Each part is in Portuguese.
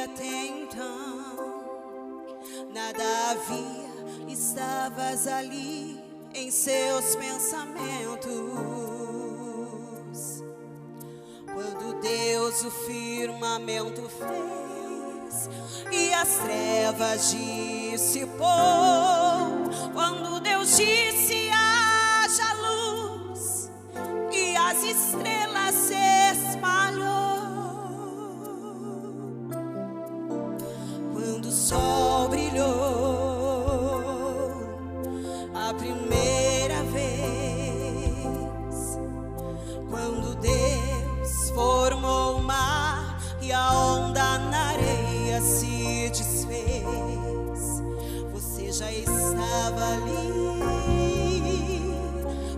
até então nada havia, estavas ali em seus pensamentos. Quando Deus o firmamento fez e as trevas dissipou, quando Deus disse haja luz e as estrelas se espalhou, quando o sol brilhou a primeira vez, quando Deus formou o mar e a onda na areia se desfez, você já estava ali,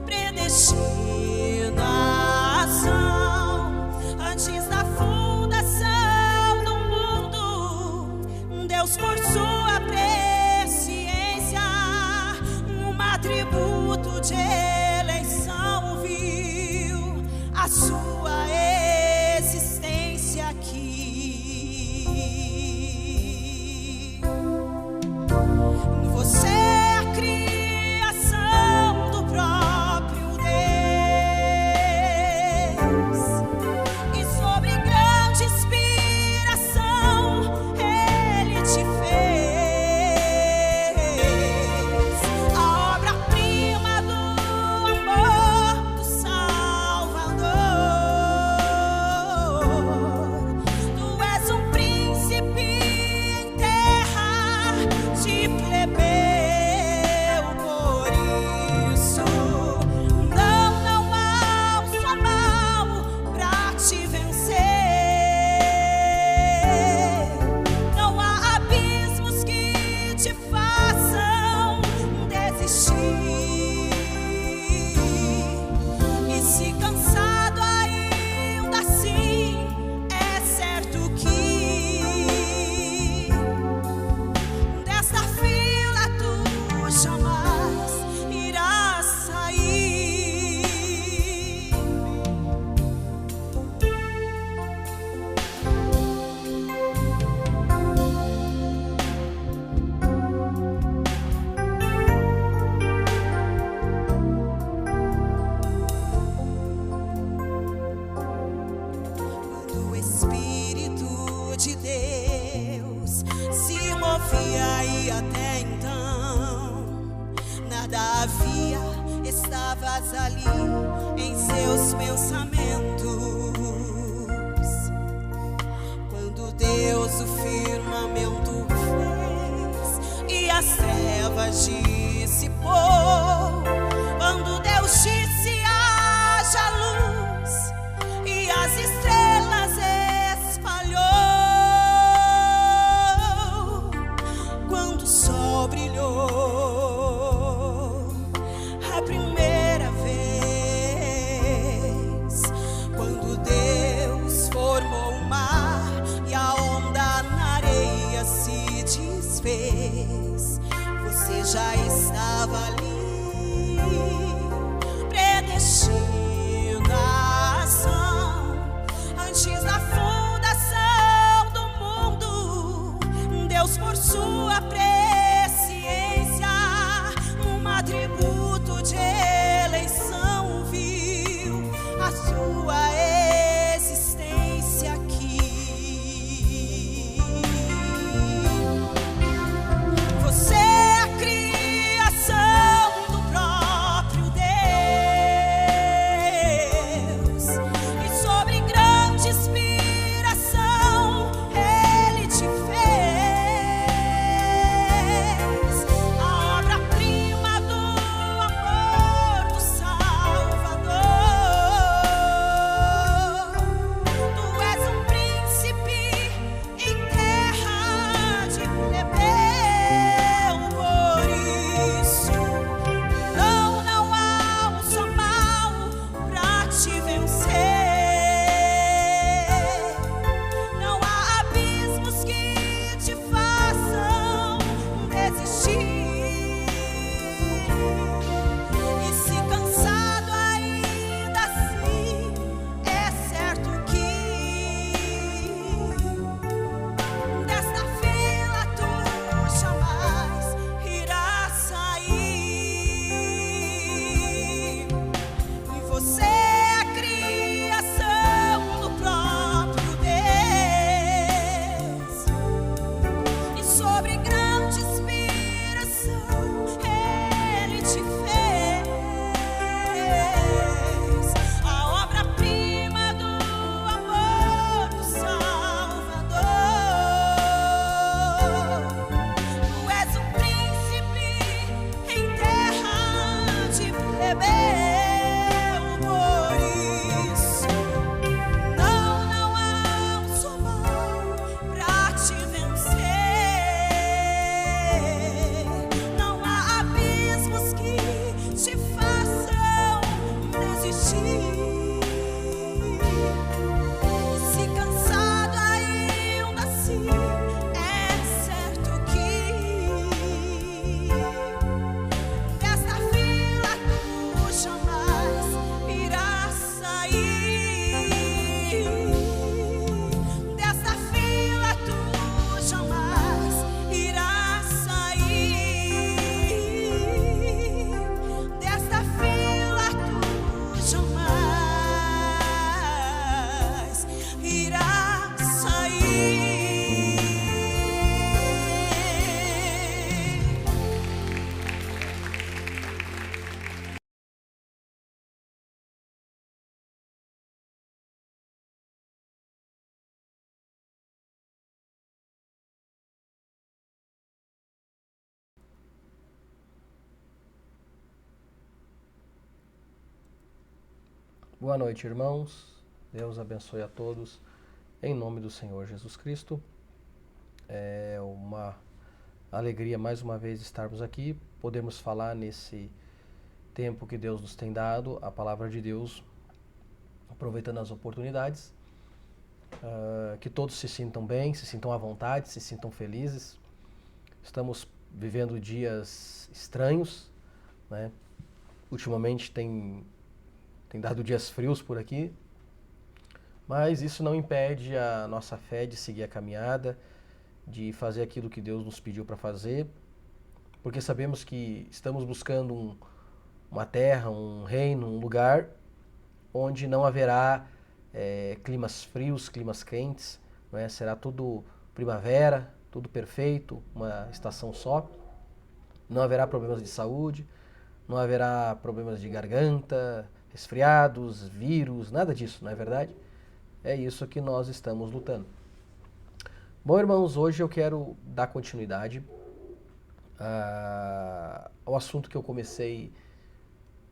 predestinação. Antes da fundação do mundo, Deus por sua presciência, um atributo de eleição, viu a sua existência aqui. Você é a criação do próprio Deus, e sobre grande inspiração Ele te fez, a obra-prima do amor do Salvador. Tu és um príncipe em terra de plebeu, por isso não há um só mal pra te vencer. Não há abismos que te façam desistir. E se cansado ainda assim, é certo que desta fila tu jamais irás sair. Quando o Espírito de Deus se movia e até então nada havia, estavas ali em seus pensamentos. Quando Deus o firmamento fez e as trevas dissipou, quando Deus disse haja luz e as estrelas espalhou, quando o sol brilhou a primeira vez, quando Deus formou o mar e a onda na areia se desfez, você já estava ali, predestinação. Antes da fundação do mundo, Deus por sua presciência, um atributo de eleição, viu a sua existência aqui. Você é a criação do próprio Deus, Boa noite, irmãos. Deus abençoe a todos. Em nome do Senhor Jesus Cristo. É uma alegria mais uma vez estarmos aqui. Podemos falar nesse tempo que Deus nos tem dado, a palavra de Deus, aproveitando as oportunidades. Que todos se sintam bem, se sintam à vontade, se sintam felizes. Estamos vivendo dias estranhos, né? Ultimamente tem dado dias frios por aqui, mas isso não impede a nossa fé de seguir a caminhada, de fazer aquilo que Deus nos pediu para fazer, porque sabemos que estamos buscando uma terra, um reino, um lugar onde não haverá climas frios, climas quentes, não é? Será tudo primavera, tudo perfeito, uma estação só. Não haverá problemas de saúde, não haverá problemas de garganta, resfriados, vírus, nada disso, não é verdade? É isso que nós estamos lutando. Bom, irmãos, hoje eu quero dar continuidade ao assunto que eu comecei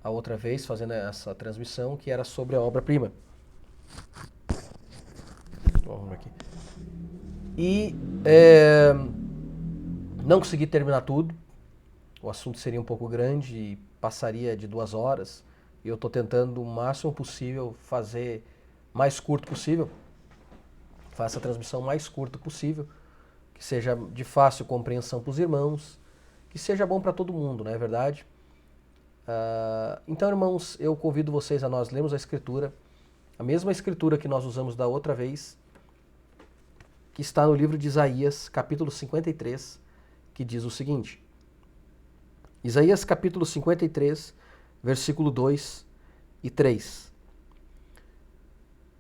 a outra vez fazendo essa transmissão, que era sobre a obra-prima. Vamos aqui. E não consegui terminar tudo. O assunto seria um pouco grande e passaria de 2 horas. E eu estou tentando o máximo possível fazer mais curto possível. Faça a transmissão mais curta possível, que seja de fácil compreensão para os irmãos, que seja bom para todo mundo, não é verdade? Então, irmãos, eu convido vocês a nós lermos a Escritura, a mesma Escritura que nós usamos da outra vez, que está no livro de Isaías, capítulo 53, que diz o seguinte. Isaías, capítulo 53, versículo 2 e 3.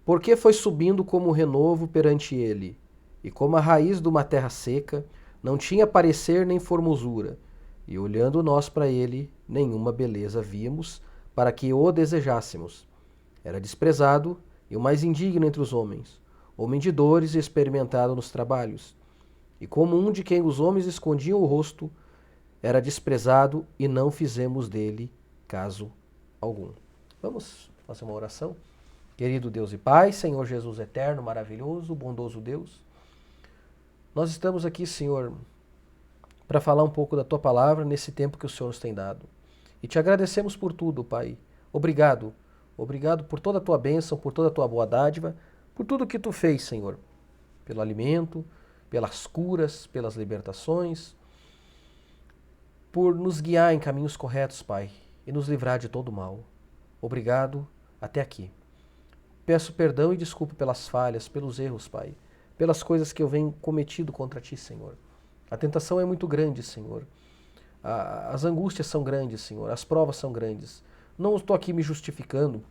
Porque foi subindo como renovo perante ele, e como a raiz de uma terra seca, não tinha parecer nem formosura, e olhando nós para ele, nenhuma beleza vimos, para que o desejássemos. Era desprezado e o mais indigno entre os homens, homem de dores e experimentado nos trabalhos. E como um de quem os homens escondiam o rosto, era desprezado e não fizemos dele caso algum. Vamos fazer uma oração? Querido Deus e Pai, Senhor Jesus eterno, maravilhoso, bondoso Deus, nós estamos aqui, Senhor, para falar um pouco da Tua palavra nesse tempo que o Senhor nos tem dado. E te agradecemos por tudo, Pai. Obrigado. Obrigado por toda a Tua bênção, por toda a Tua boa dádiva, por tudo que Tu fez, Senhor. Pelo alimento, pelas curas, pelas libertações, por nos guiar em caminhos corretos, Pai, e nos livrar de todo mal. Obrigado até aqui. Peço perdão e desculpa pelas falhas, pelos erros, Pai, pelas coisas que eu venho cometido contra Ti, Senhor. A tentação é muito grande, Senhor. As angústias são grandes, Senhor. As provas são grandes. Não estou aqui me justificando.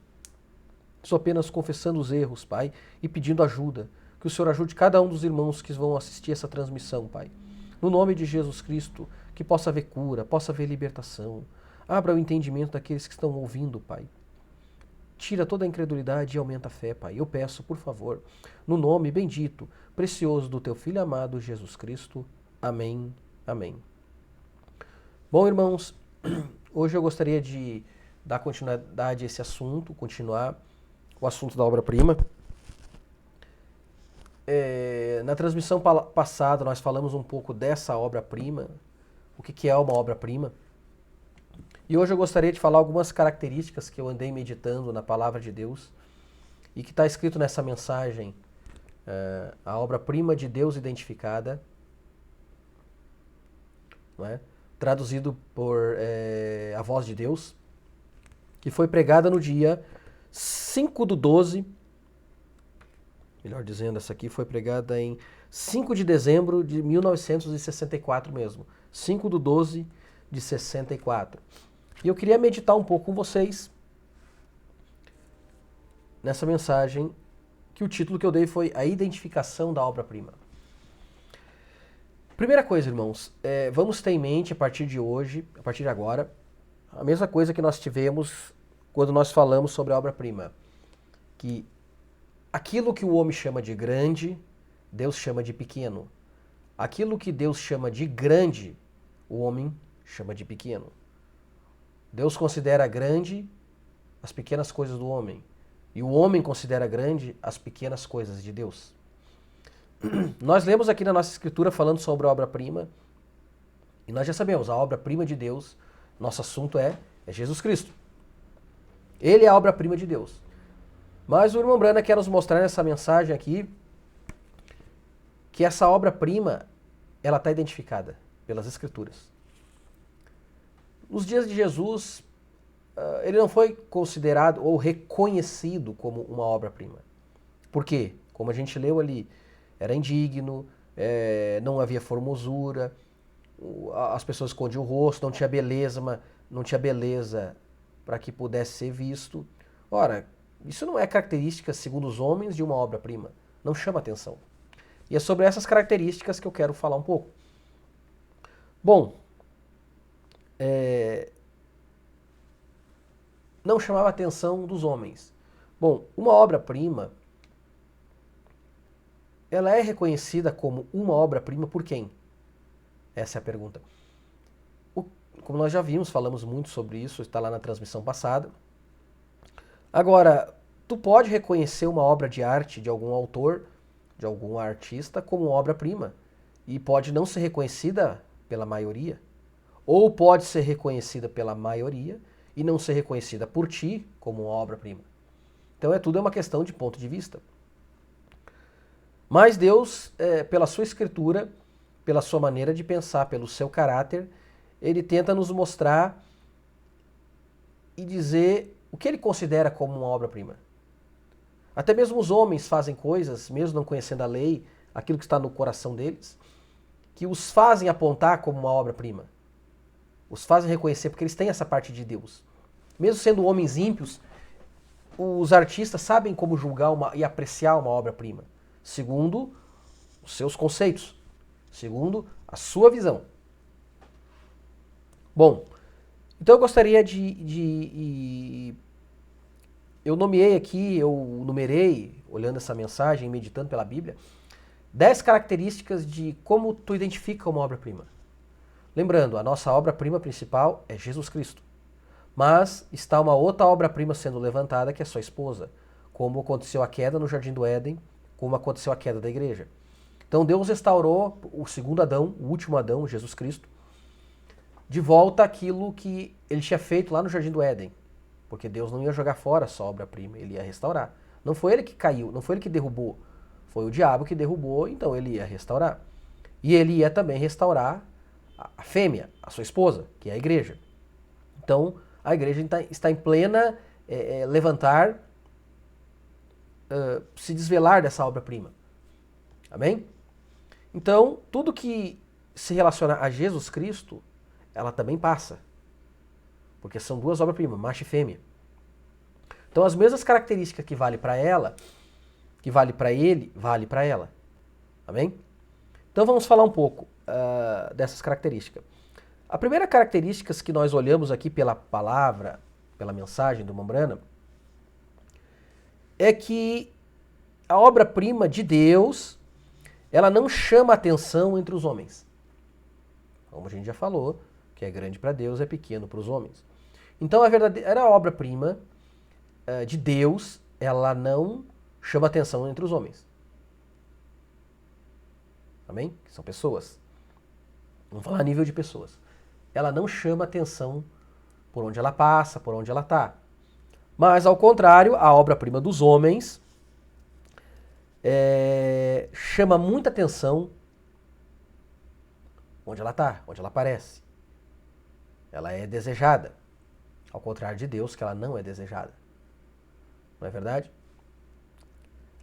Estou apenas confessando os erros, Pai, e pedindo ajuda. Que o Senhor ajude cada um dos irmãos que vão assistir essa transmissão, Pai. No nome de Jesus Cristo, que possa haver cura, possa haver libertação. Abra o entendimento daqueles que estão ouvindo, Pai. Tira toda a incredulidade e aumenta a fé, Pai. Eu peço, por favor, no nome bendito, precioso do Teu Filho amado, Jesus Cristo. Amém. Amém. Bom, irmãos, hoje eu gostaria de dar continuidade a esse assunto, continuar o assunto da obra-prima. Na transmissão passada nós falamos um pouco dessa obra-prima, o que é uma obra-prima. E hoje eu gostaria de falar algumas características que eu andei meditando na Palavra de Deus e que está escrito nessa mensagem, a obra-prima de Deus identificada, não é? Traduzido por A Voz de Deus, que foi pregada no dia 5/12, melhor dizendo, essa aqui foi pregada em 5 de dezembro de 1964 mesmo, 5/12 de 64. E eu queria meditar um pouco com vocês nessa mensagem, que o título que eu dei foi A Identificação da Obra-Prima. Primeira coisa, irmãos, vamos ter em mente a partir de hoje, a partir de agora, a mesma coisa que nós tivemos quando nós falamos sobre a obra-prima. Que aquilo que o homem chama de grande, Deus chama de pequeno. Aquilo que Deus chama de grande, o homem chama de pequeno. Deus considera grande as pequenas coisas do homem. E o homem considera grande as pequenas coisas de Deus. Nós lemos aqui na nossa escritura falando sobre a obra-prima, e nós já sabemos, a obra-prima de Deus, nosso assunto é Jesus Cristo. Ele é a obra-prima de Deus. Mas o irmão Brana quer nos mostrar nessa mensagem aqui que essa obra-prima, ela está identificada pelas Escrituras. Nos dias de Jesus, ele não foi considerado ou reconhecido como uma obra-prima. Por quê? Como a gente leu ali, era indigno, não havia formosura, as pessoas escondiam o rosto, não tinha beleza para que pudesse ser visto. Ora, isso não é característica, segundo os homens, de uma obra-prima. Não chama atenção. E é sobre essas características que eu quero falar um pouco. Bom, não chamava a atenção dos homens. Bom, uma obra-prima, ela é reconhecida como uma obra-prima por quem? Essa é a pergunta. Como nós já vimos, falamos muito sobre isso, está lá na transmissão passada. Agora, tu pode reconhecer uma obra de arte de algum autor, de algum artista, como obra-prima, e pode não ser reconhecida pela maioria, ou pode ser reconhecida pela maioria e não ser reconhecida por ti como uma obra-prima. Então tudo é uma questão de ponto de vista. Mas Deus, pela sua escritura, pela sua maneira de pensar, pelo seu caráter, ele tenta nos mostrar e dizer o que ele considera como uma obra-prima. Até mesmo os homens fazem coisas, mesmo não conhecendo a lei, aquilo que está no coração deles, que os fazem apontar como uma obra-prima. Os fazem reconhecer, porque eles têm essa parte de Deus. Mesmo sendo homens ímpios, os artistas sabem como julgar e apreciar uma obra-prima, segundo os seus conceitos, segundo a sua visão. Bom, então eu gostaria eu nomeei aqui, eu numerei, olhando essa mensagem, meditando pela Bíblia, 10 características de como tu identifica uma obra-prima. Lembrando, a nossa obra-prima principal é Jesus Cristo. Mas está uma outra obra-prima sendo levantada, que é sua esposa. Como aconteceu a queda no Jardim do Éden, como aconteceu a queda da igreja. Então Deus restaurou o segundo Adão, o último Adão, Jesus Cristo, de volta àquilo que ele tinha feito lá no Jardim do Éden. Porque Deus não ia jogar fora só a obra-prima, ele ia restaurar. Não foi ele que caiu, não foi ele que derrubou. Foi o diabo que derrubou, então ele ia restaurar. E ele ia também restaurar a fêmea, a sua esposa, que é a igreja. Então, a igreja está em plena levantar, se desvelar dessa obra-prima. Amém? Então, tudo que se relaciona a Jesus Cristo, ela também passa. Porque são duas obras-primas, macho e fêmea. Então, as mesmas características que vale para ela, que vale para ele, vale para ela. Amém? Então, vamos falar um pouco dessas características. A primeira característica que nós olhamos aqui pela palavra, pela mensagem do Mombrana, é que a obra-prima de Deus, ela não chama atenção entre os homens. Como a gente já falou, que é grande para Deus, é pequeno para os homens. Então a verdadeira obra-prima de Deus, ela não chama atenção entre os homens. Amém? Que são pessoas. Vamos falar a nível de pessoas. Ela não chama atenção por onde ela passa, por onde ela está. Mas, ao contrário, a obra-prima dos homens chama muita atenção onde ela está, onde ela aparece. Ela é desejada. Ao contrário de Deus, que ela não é desejada. Não é verdade?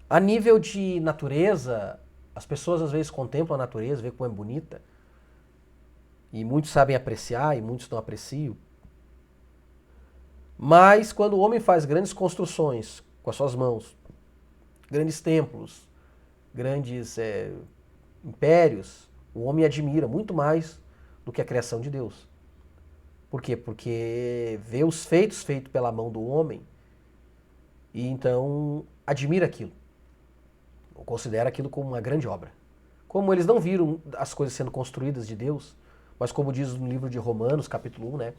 A nível de natureza, as pessoas às vezes contemplam a natureza, vê como é bonita. E muitos sabem apreciar e muitos não apreciam. Mas quando o homem faz grandes construções com as suas mãos, grandes templos, grandes impérios, o homem admira muito mais do que a criação de Deus. Por quê? Porque vê os feitos feitos pela mão do homem e então admira aquilo. Ou considera aquilo como uma grande obra. Como eles não viram as coisas sendo construídas de Deus, mas como diz no livro de Romanos, capítulo 1, né?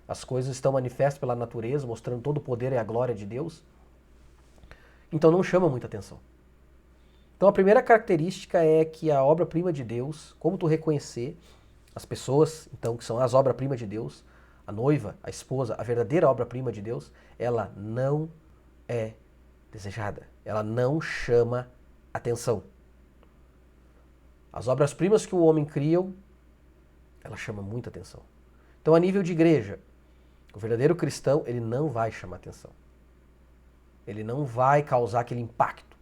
As coisas estão manifestas pela natureza, mostrando todo o poder e a glória de Deus. Então não chama muita atenção. Então a primeira característica é que a obra-prima de Deus, como tu reconhecer as pessoas, então, que são as obras-primas de Deus, a noiva, a esposa, a verdadeira obra-prima de Deus, ela não é desejada. Ela não chama atenção. As obras-primas que o homem cria, ela chama muita atenção. Então, a nível de igreja, o verdadeiro cristão, ele não vai chamar atenção. Ele não vai causar aquele impacto.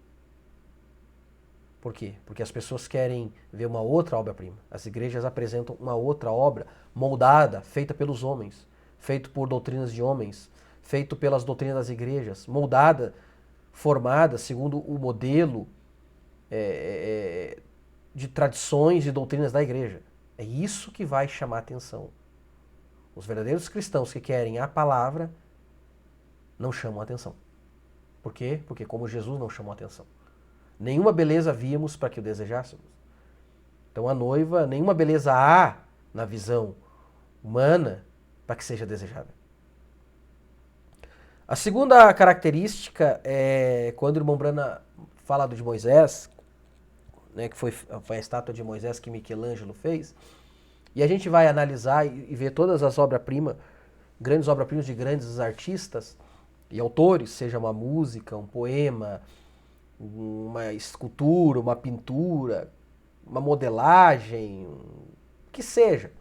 Por quê? Porque as pessoas querem ver uma outra obra-prima. As igrejas apresentam uma outra obra moldada, feita pelos homens, feito por doutrinas de homens, feito pelas doutrinas das igrejas, moldada, formada segundo o modelo de tradições e doutrinas da igreja. É isso que vai chamar atenção. Os verdadeiros cristãos que querem a palavra não chamam atenção. Por quê? Porque como Jesus não chamou atenção. Nenhuma beleza víamos para que o desejássemos. Então a noiva, nenhuma beleza há na visão humana para que seja desejada. A segunda característica é quando o irmão Brana fala de Moisés, né, que foi a estátua de Moisés que Michelangelo fez, e a gente vai analisar e ver todas as obras-primas, grandes obras-primas de grandes artistas e autores, seja uma música, um poema, uma escultura, uma pintura, uma modelagem, o que seja.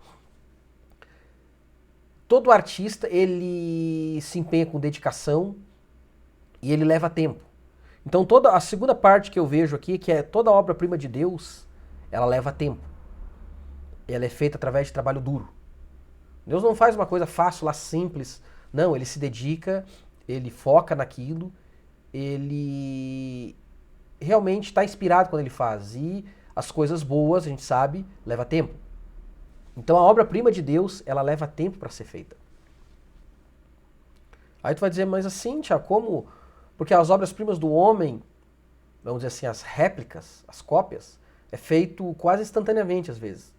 Todo artista, ele se empenha com dedicação e ele leva tempo. Então toda a segunda parte que eu vejo aqui, que é toda a obra-prima de Deus, ela leva tempo. Ela é feita através de trabalho duro. Deus não faz uma coisa fácil, lá simples. Não, ele se dedica, ele foca naquilo, ele realmente está inspirado quando ele faz. E as coisas boas, a gente sabe, leva tempo. Então a obra-prima de Deus, ela leva tempo para ser feita. Aí tu vai dizer, mas assim, Tiago, como? Porque as obras-primas do homem, vamos dizer assim, as réplicas, as cópias, é feito quase instantaneamente às vezes.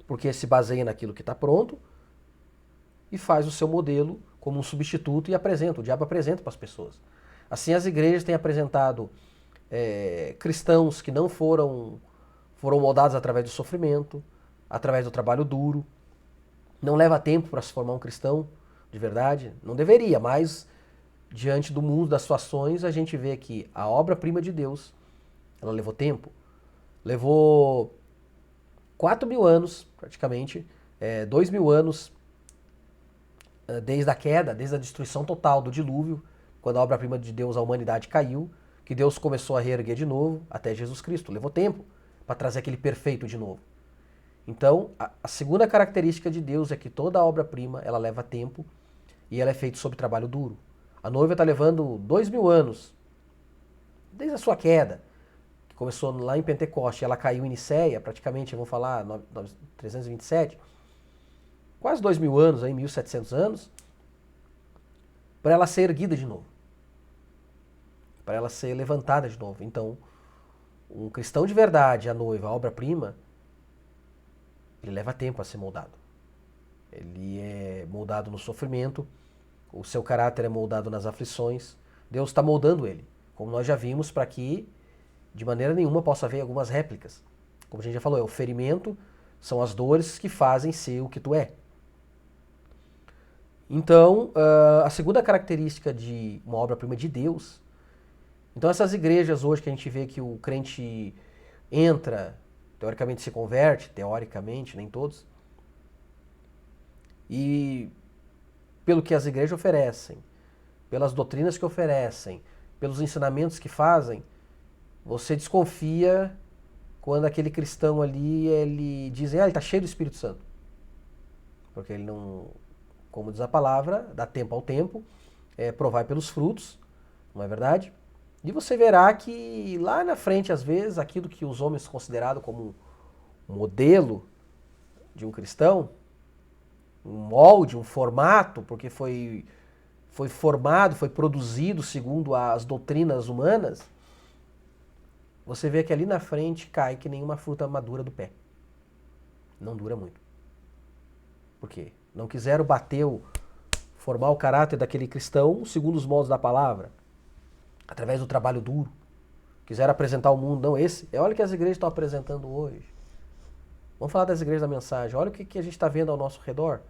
Porque se baseia naquilo que está pronto e faz o seu modelo como um substituto e apresenta, o diabo apresenta para as pessoas. Assim as igrejas têm apresentado cristãos que não foram moldados através do sofrimento, através do trabalho duro. Não leva tempo para se formar um cristão de verdade. Não deveria, mas diante do mundo das situações, a gente vê que a obra-prima de Deus, ela levou tempo. Levou 4.000 anos, praticamente, 2.000 anos desde a queda, desde a destruição total do dilúvio, quando a obra-prima de Deus, a humanidade caiu, que Deus começou a reerguer de novo, até Jesus Cristo. Levou tempo para trazer aquele perfeito de novo. Então, a segunda característica de Deus é que toda a obra-prima, ela leva tempo e ela é feita sob trabalho duro. A noiva está levando 2.000 anos, desde a sua queda, que começou lá em Pentecoste, ela caiu em Nicéia, praticamente, vamos falar, 327, quase 2.000 anos, aí, 1.700 anos, para ela ser erguida de novo, para ela ser levantada de novo. Então, um cristão de verdade, a noiva, a obra-prima, ele leva tempo a ser moldado. Ele é moldado no sofrimento, o seu caráter é moldado nas aflições. Deus está moldando ele, como nós já vimos, para que de maneira nenhuma possa haver algumas réplicas. Como a gente já falou, é o ferimento, são as dores que fazem ser o que tu é. Então, a segunda característica de uma obra-prima de Deus, então essas igrejas hoje que a gente vê que o crente entra, teoricamente se converte, teoricamente, nem todos, e pelo que as igrejas oferecem, pelas doutrinas que oferecem, pelos ensinamentos que fazem, você desconfia quando aquele cristão ali, ele diz, ele está cheio do Espírito Santo. Porque ele não, como diz a palavra, dá tempo ao tempo, provai pelos frutos, não é verdade? E você verá que lá na frente, às vezes, aquilo que os homens consideraram como um modelo de um cristão, um molde, um formato, porque foi formado, foi produzido segundo as doutrinas humanas, você vê que ali na frente cai que nem uma fruta madura do pé. Não dura muito. Por quê? Não quiseram formar o caráter daquele cristão segundo os moldes da palavra. através do trabalho duro. Quiseram apresentar ao mundo, não esse. Olha o que as igrejas estão apresentando hoje. Vamos falar das igrejas da mensagem. Olha o que a gente está vendo ao nosso redor.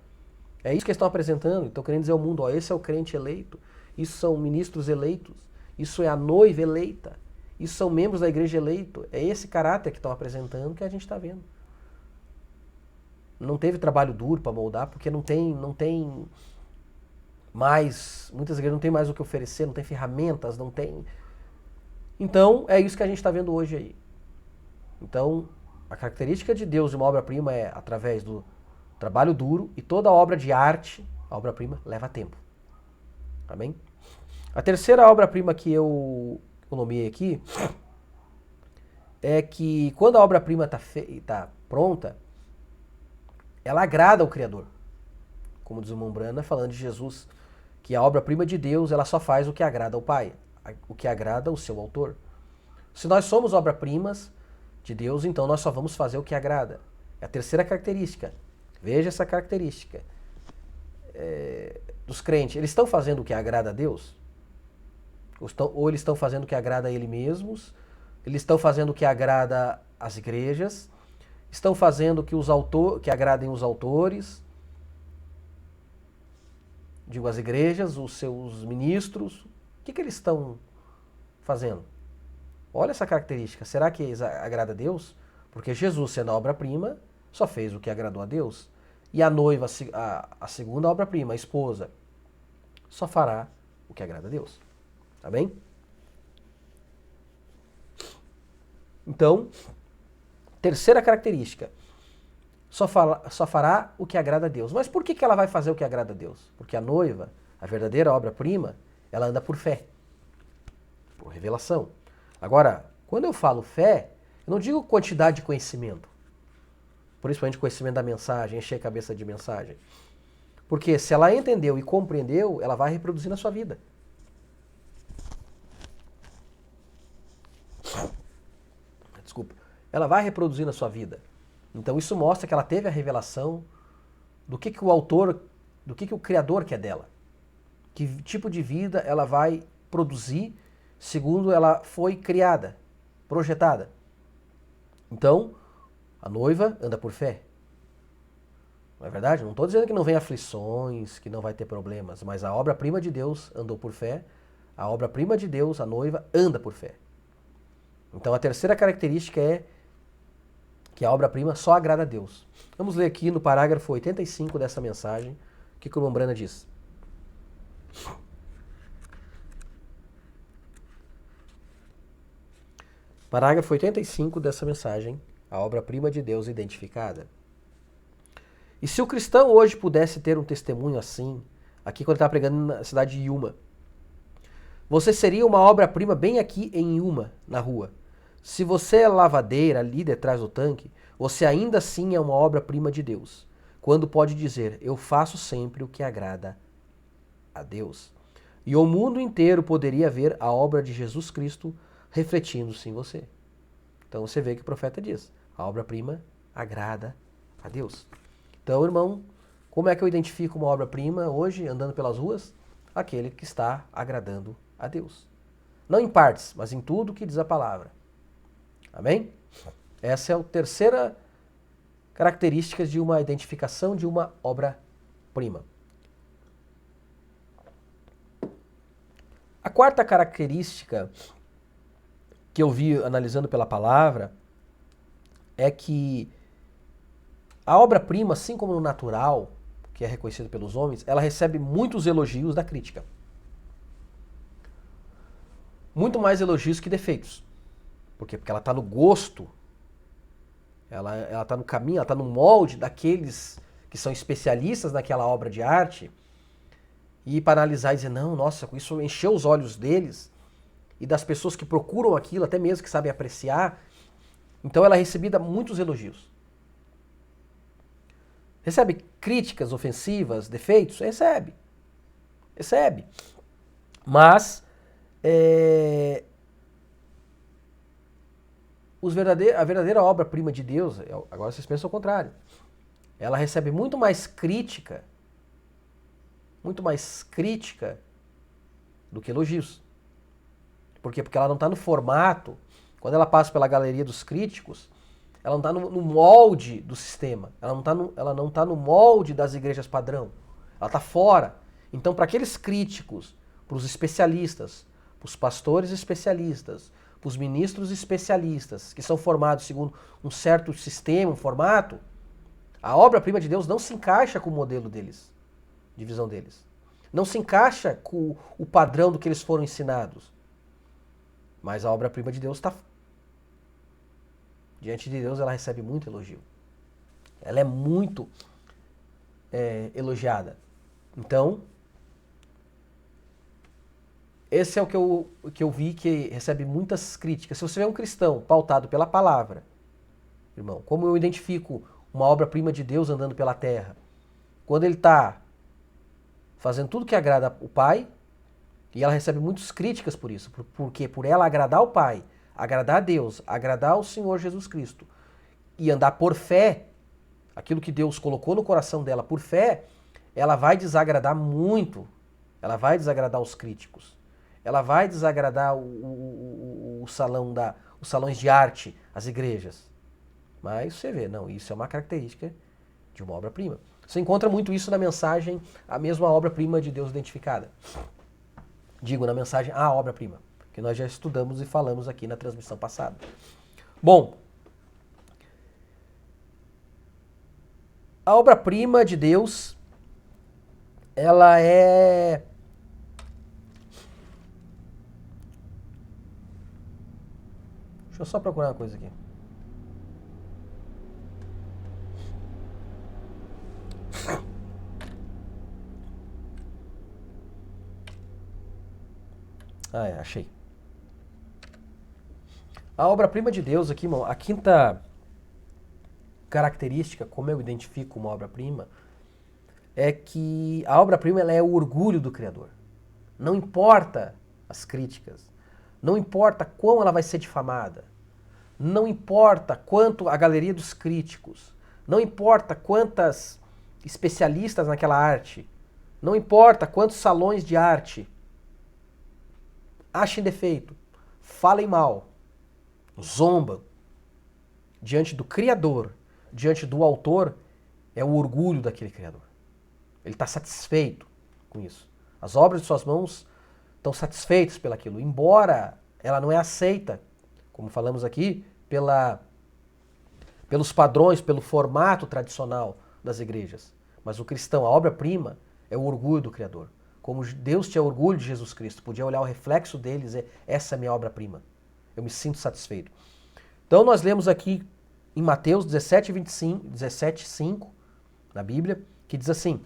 É isso que eles estão apresentando. Estão querendo dizer ao mundo, ó, esse é o crente eleito. Isso são ministros eleitos. Isso é a noiva eleita. Isso são membros da igreja eleito. É esse caráter que estão apresentando que a gente está vendo. Não teve trabalho duro para moldar, porque não tem mais, muitas igrejas não tem mais o que oferecer, não tem ferramentas, não tem... Então, é isso que a gente está vendo hoje aí. Então, a característica de Deus de uma obra-prima é através do trabalho duro, e toda obra de arte, a obra-prima, leva tempo. Amém? A terceira obra-prima que eu nomeei aqui é que quando a obra-prima está pronta, ela agrada ao Criador. Como diz o Mombrana, falando de Jesus, que a obra-prima de Deus, ela só faz o que agrada ao Pai, o que agrada ao seu autor. Se nós somos obra-primas de Deus, então nós só vamos fazer o que agrada. É a terceira característica. Veja essa característica dos crentes. Eles estão fazendo o que agrada a Deus? Ou eles estão fazendo o que agrada a Ele mesmos? Eles estão fazendo o que agrada às igrejas? Estão fazendo que agradem os autores? Digo, as igrejas, os seus ministros. O que eles estão fazendo? Olha essa característica. Será que agrada a Deus? Porque Jesus, sendo a obra-prima, só fez o que agradou a Deus. E a noiva, a segunda obra-prima, a esposa, só fará o que agrada a Deus. Tá bem? Então, terceira característica. Só fará o que agrada a Deus. Mas por que ela vai fazer o que agrada a Deus? Porque a noiva, a verdadeira obra-prima, ela anda por fé. Por revelação. Agora, quando eu falo fé, eu não digo quantidade de conhecimento. Principalmente conhecimento da mensagem, encher a cabeça de mensagem. Porque se ela entendeu e compreendeu, ela vai reproduzir na sua vida. Desculpa. Ela vai reproduzir na sua vida. Então isso mostra que ela teve a revelação do que o autor, do que o Criador quer dela. Que tipo de vida ela vai produzir segundo ela foi criada, projetada. Então, a noiva anda por fé. Não é verdade? Não estou dizendo que não vem aflições, que não vai ter problemas, mas a obra-prima de Deus andou por fé, a obra-prima de Deus, a noiva, anda por fé. Então a terceira característica é que a obra-prima só agrada a Deus. Vamos ler aqui no parágrafo 85 dessa mensagem, o que o Mombrana diz. Parágrafo 85 dessa mensagem, a obra-prima de Deus identificada. E se o cristão hoje pudesse ter um testemunho assim, aqui quando ele está pregando na cidade de Yuma, você seria uma obra-prima bem aqui em Yuma, na rua. Se você é lavadeira ali detrás do tanque, você ainda assim é uma obra-prima de Deus. Quando pode dizer, eu faço sempre o que agrada a Deus. E o mundo inteiro poderia ver a obra de Jesus Cristo refletindo-se em você. Então você vê que o profeta diz, a obra-prima agrada a Deus. Então, irmão, como é que eu identifico uma obra-prima hoje, andando pelas ruas? Aquele que está agradando a Deus. Não em partes, mas em tudo que diz a palavra. Amém? Essa é a terceira característica de uma identificação de uma obra-prima. A quarta característica que eu vi analisando pela palavra é que a obra-prima, assim como no natural, que é reconhecido pelos homens, ela recebe muitos elogios da crítica. Muito mais elogios que defeitos. Por quê? Porque ela está no gosto, ela está no caminho, ela está no molde daqueles que são especialistas naquela obra de arte, e para analisar e dizer, não, nossa, isso encheu os olhos deles, e das pessoas que procuram aquilo, até mesmo que sabem apreciar. Então ela é recebida muitos elogios. Recebe críticas ofensivas, defeitos? Recebe. Recebe. Mas a verdadeira obra-prima de Deus, agora vocês pensam o contrário, ela recebe muito mais crítica do que elogios. Por quê? Porque ela não está no formato, quando ela passa pela galeria dos críticos, ela não está no molde do sistema, ela não tá no molde das igrejas padrão, ela está fora. Então, para aqueles críticos, para os especialistas, para os pastores especialistas, para os ministros especialistas, que são formados segundo um certo sistema, um formato, a obra-prima de Deus não se encaixa com o modelo deles, de visão deles. Não se encaixa com o padrão do que eles foram ensinados. Mas a obra-prima de Deus está... Diante de Deus ela recebe muito elogio. Ela é muito elogiada. Então, esse é o que eu vi que recebe muitas críticas. Se você é um cristão pautado pela palavra, irmão, como eu identifico uma obra-prima de Deus andando pela terra? Quando ele está fazendo tudo que agrada o Pai, e ela recebe muitas críticas por isso, porque por ela agradar o Pai, agradar a Deus, agradar o Senhor Jesus Cristo, e andar por fé, aquilo que Deus colocou no coração dela por fé, ela vai desagradar muito, ela vai desagradar os críticos, ela vai desagradar os salões de arte, as igrejas. Mas você vê, não, isso é uma característica de uma obra-prima. Você encontra muito isso na mensagem, a mesma obra-prima de Deus identificada. Digo, na mensagem, a obra-prima, que nós já estudamos e falamos aqui na transmissão passada. Bom, a obra-prima de Deus, ela é... Deixa eu só procurar uma coisa aqui. Achei. A obra-prima de Deus aqui, irmão, a quinta característica, como eu identifico uma obra-prima, é que a obra-prima ela é o orgulho do Criador. Não importa as críticas, não importa como ela vai ser difamada, não importa quanto a galeria dos críticos, não importa quantas especialistas naquela arte, não importa quantos salões de arte achem defeito, falem mal, zombam, diante do Criador, diante do autor, é o orgulho daquele Criador. Ele está satisfeito com isso. As obras de suas mãos estão satisfeitas pelaquilo, embora ela não é aceita, como falamos aqui, pelos padrões, pelo formato tradicional das igrejas. Mas o cristão, a obra-prima, é o orgulho do Criador. Como Deus tinha orgulho de Jesus Cristo, podia olhar o reflexo dele e dizer, essa é a minha obra-prima. Eu me sinto satisfeito. Então nós lemos aqui em Mateus 17:5, na Bíblia, que diz assim: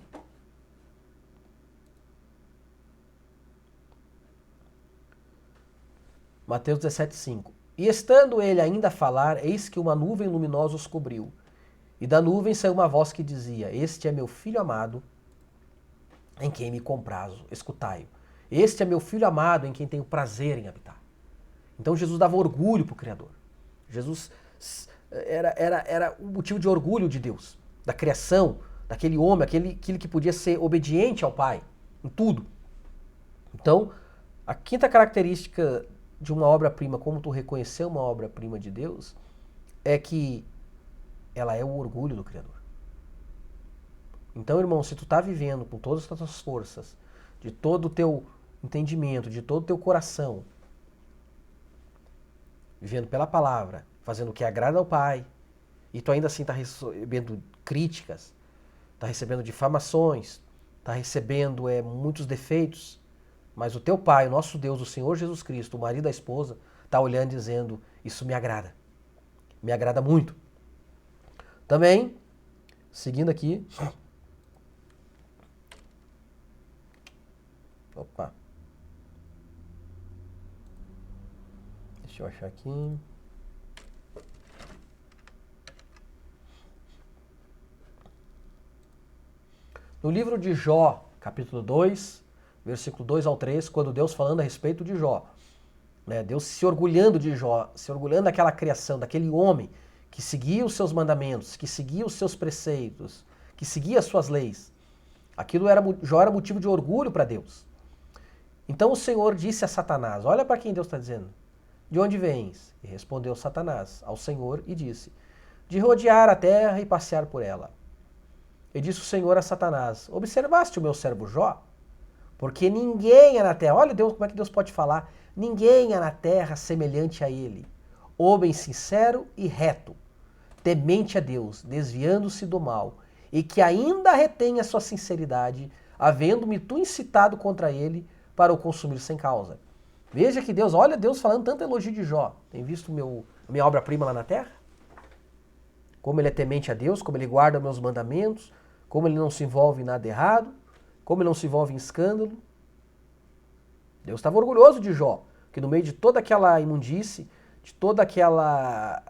Mateus 17:5. E estando ele ainda a falar, eis que uma nuvem luminosa os cobriu. E da nuvem saiu uma voz que dizia, este é meu filho amado, em quem me comprazo, escutai-o. Este é meu filho amado, em quem tenho prazer em habitar. Então Jesus dava orgulho para o Criador. Jesus era o motivo de orgulho de Deus, da criação, daquele homem, aquele que podia ser obediente ao Pai, em tudo. Então, a quinta característica de uma obra-prima, como tu reconhecer uma obra-prima de Deus, é que ela é o orgulho do Criador. Então, irmão, se tu tá vivendo com todas as tuas forças, de todo o teu entendimento, de todo o teu coração, vivendo pela palavra, fazendo o que agrada ao Pai, e tu ainda assim está recebendo críticas, está recebendo difamações, está recebendo muitos defeitos, mas o teu Pai, o nosso Deus, o Senhor Jesus Cristo, o marido da esposa, está olhando e dizendo, isso me agrada muito. Também, seguindo aqui, opa, deixa eu achar aqui. No livro de Jó, capítulo 2, versículo 2 ao 3, quando Deus falando a respeito de Jó, né, Deus se orgulhando de Jó, se orgulhando daquela criação, daquele homem que seguia os seus mandamentos, que seguia os seus preceitos, que seguia as suas leis. Jó era motivo de orgulho para Deus. Então o Senhor disse a Satanás, olha para quem Deus está dizendo, de onde vens? E respondeu Satanás ao Senhor e disse, de rodear a terra e passear por ela. E disse o Senhor a Satanás, observaste o meu servo Jó? Porque ninguém é na terra, olha Deus, como é que Deus pode falar, ninguém é na terra semelhante a ele, homem sincero e reto, temente a Deus, desviando-se do mal, e que ainda retém a sua sinceridade, havendo-me tu incitado contra ele para o consumir sem causa. Veja que Deus, olha Deus falando tanto elogio de Jó. Tem visto minha obra-prima lá na terra? Como ele é temente a Deus, como ele guarda meus mandamentos, como ele não se envolve em nada errado, como ele não se envolve em escândalo. Deus estava orgulhoso de Jó, que no meio de toda aquela imundície, de toda aquela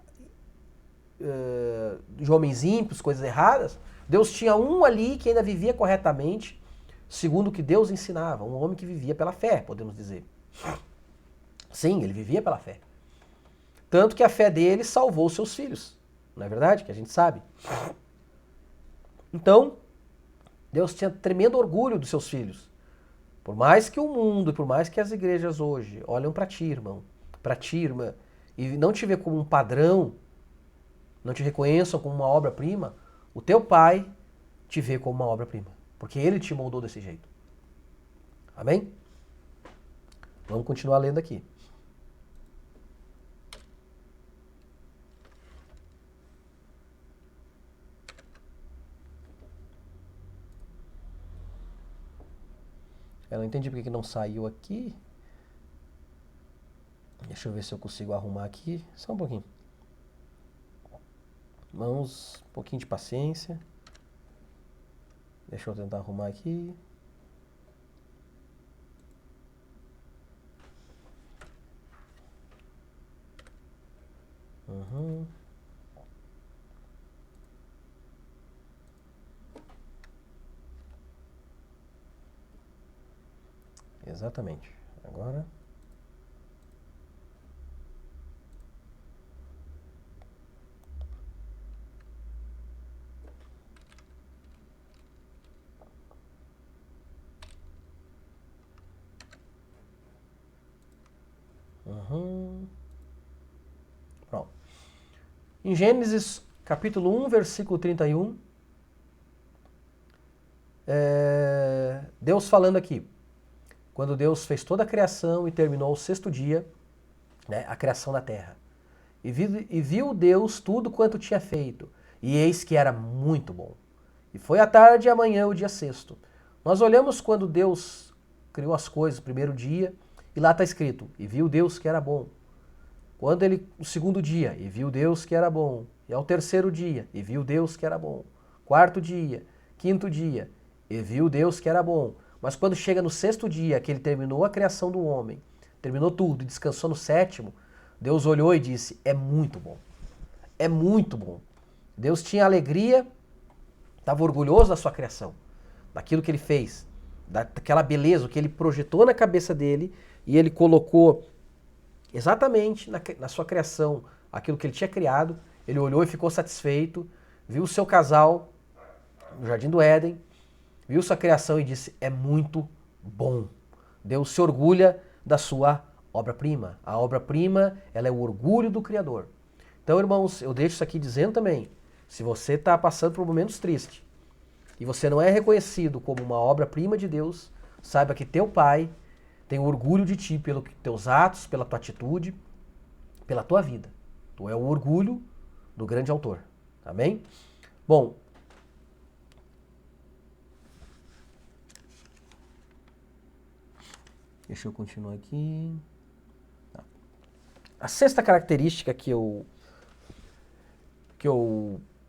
de homens ímpios, coisas erradas, Deus tinha um ali que ainda vivia corretamente, segundo o que Deus ensinava, um homem que vivia pela fé, podemos dizer. Sim, ele vivia pela fé. Tanto que a fé dele salvou seus filhos. Não é verdade? Que a gente sabe. Então, Deus tinha tremendo orgulho dos seus filhos. Por mais que o mundo e por mais que as igrejas hoje olham para ti, irmão, para ti, irmã, e não te vê como um padrão, não te reconheçam como uma obra-prima, o teu pai te vê como uma obra-prima. Porque ele te moldou desse jeito. Amém? Vamos continuar lendo aqui. Eu não entendi porque que não saiu aqui. Deixa eu ver se eu consigo arrumar aqui. Só um pouquinho. Vamos, um pouquinho de paciência. Deixa eu tentar arrumar aqui. Uhum. Exatamente. Agora. Uhum. Pronto. Em Gênesis capítulo 1, versículo 31, Deus falando aqui. Quando Deus fez toda a criação e terminou o sexto dia, né, a criação da terra. E viu Deus tudo quanto tinha feito, e eis que era muito bom. E foi a tarde e amanhã o dia sexto. Nós olhamos quando Deus criou as coisas, o primeiro dia, e lá está escrito, e viu Deus que era bom. O segundo dia, e viu Deus que era bom. E ao terceiro dia, e viu Deus que era bom. Quarto dia, quinto dia, e viu Deus que era bom. Mas quando chega no sexto dia, que ele terminou a criação do homem, terminou tudo e descansou no sétimo, Deus olhou e disse, é muito bom. É muito bom. Deus tinha alegria, estava orgulhoso da sua criação, daquilo que ele fez, daquela beleza, o que ele projetou na cabeça dele e ele colocou exatamente na sua criação aquilo que ele tinha criado. Ele olhou e ficou satisfeito, viu o seu casal no Jardim do Éden, viu sua criação e disse, é muito bom. Deus se orgulha da sua obra-prima. A obra-prima, ela é o orgulho do Criador. Então, irmãos, eu deixo isso aqui dizendo também, se você está passando por momentos tristes e você não é reconhecido como uma obra-prima de Deus, saiba que teu Pai tem orgulho de ti pelos teus atos, pela tua atitude, pela tua vida. Tu é o orgulho do grande autor. Amém? Bom, deixa eu continuar aqui. A sexta característica que eu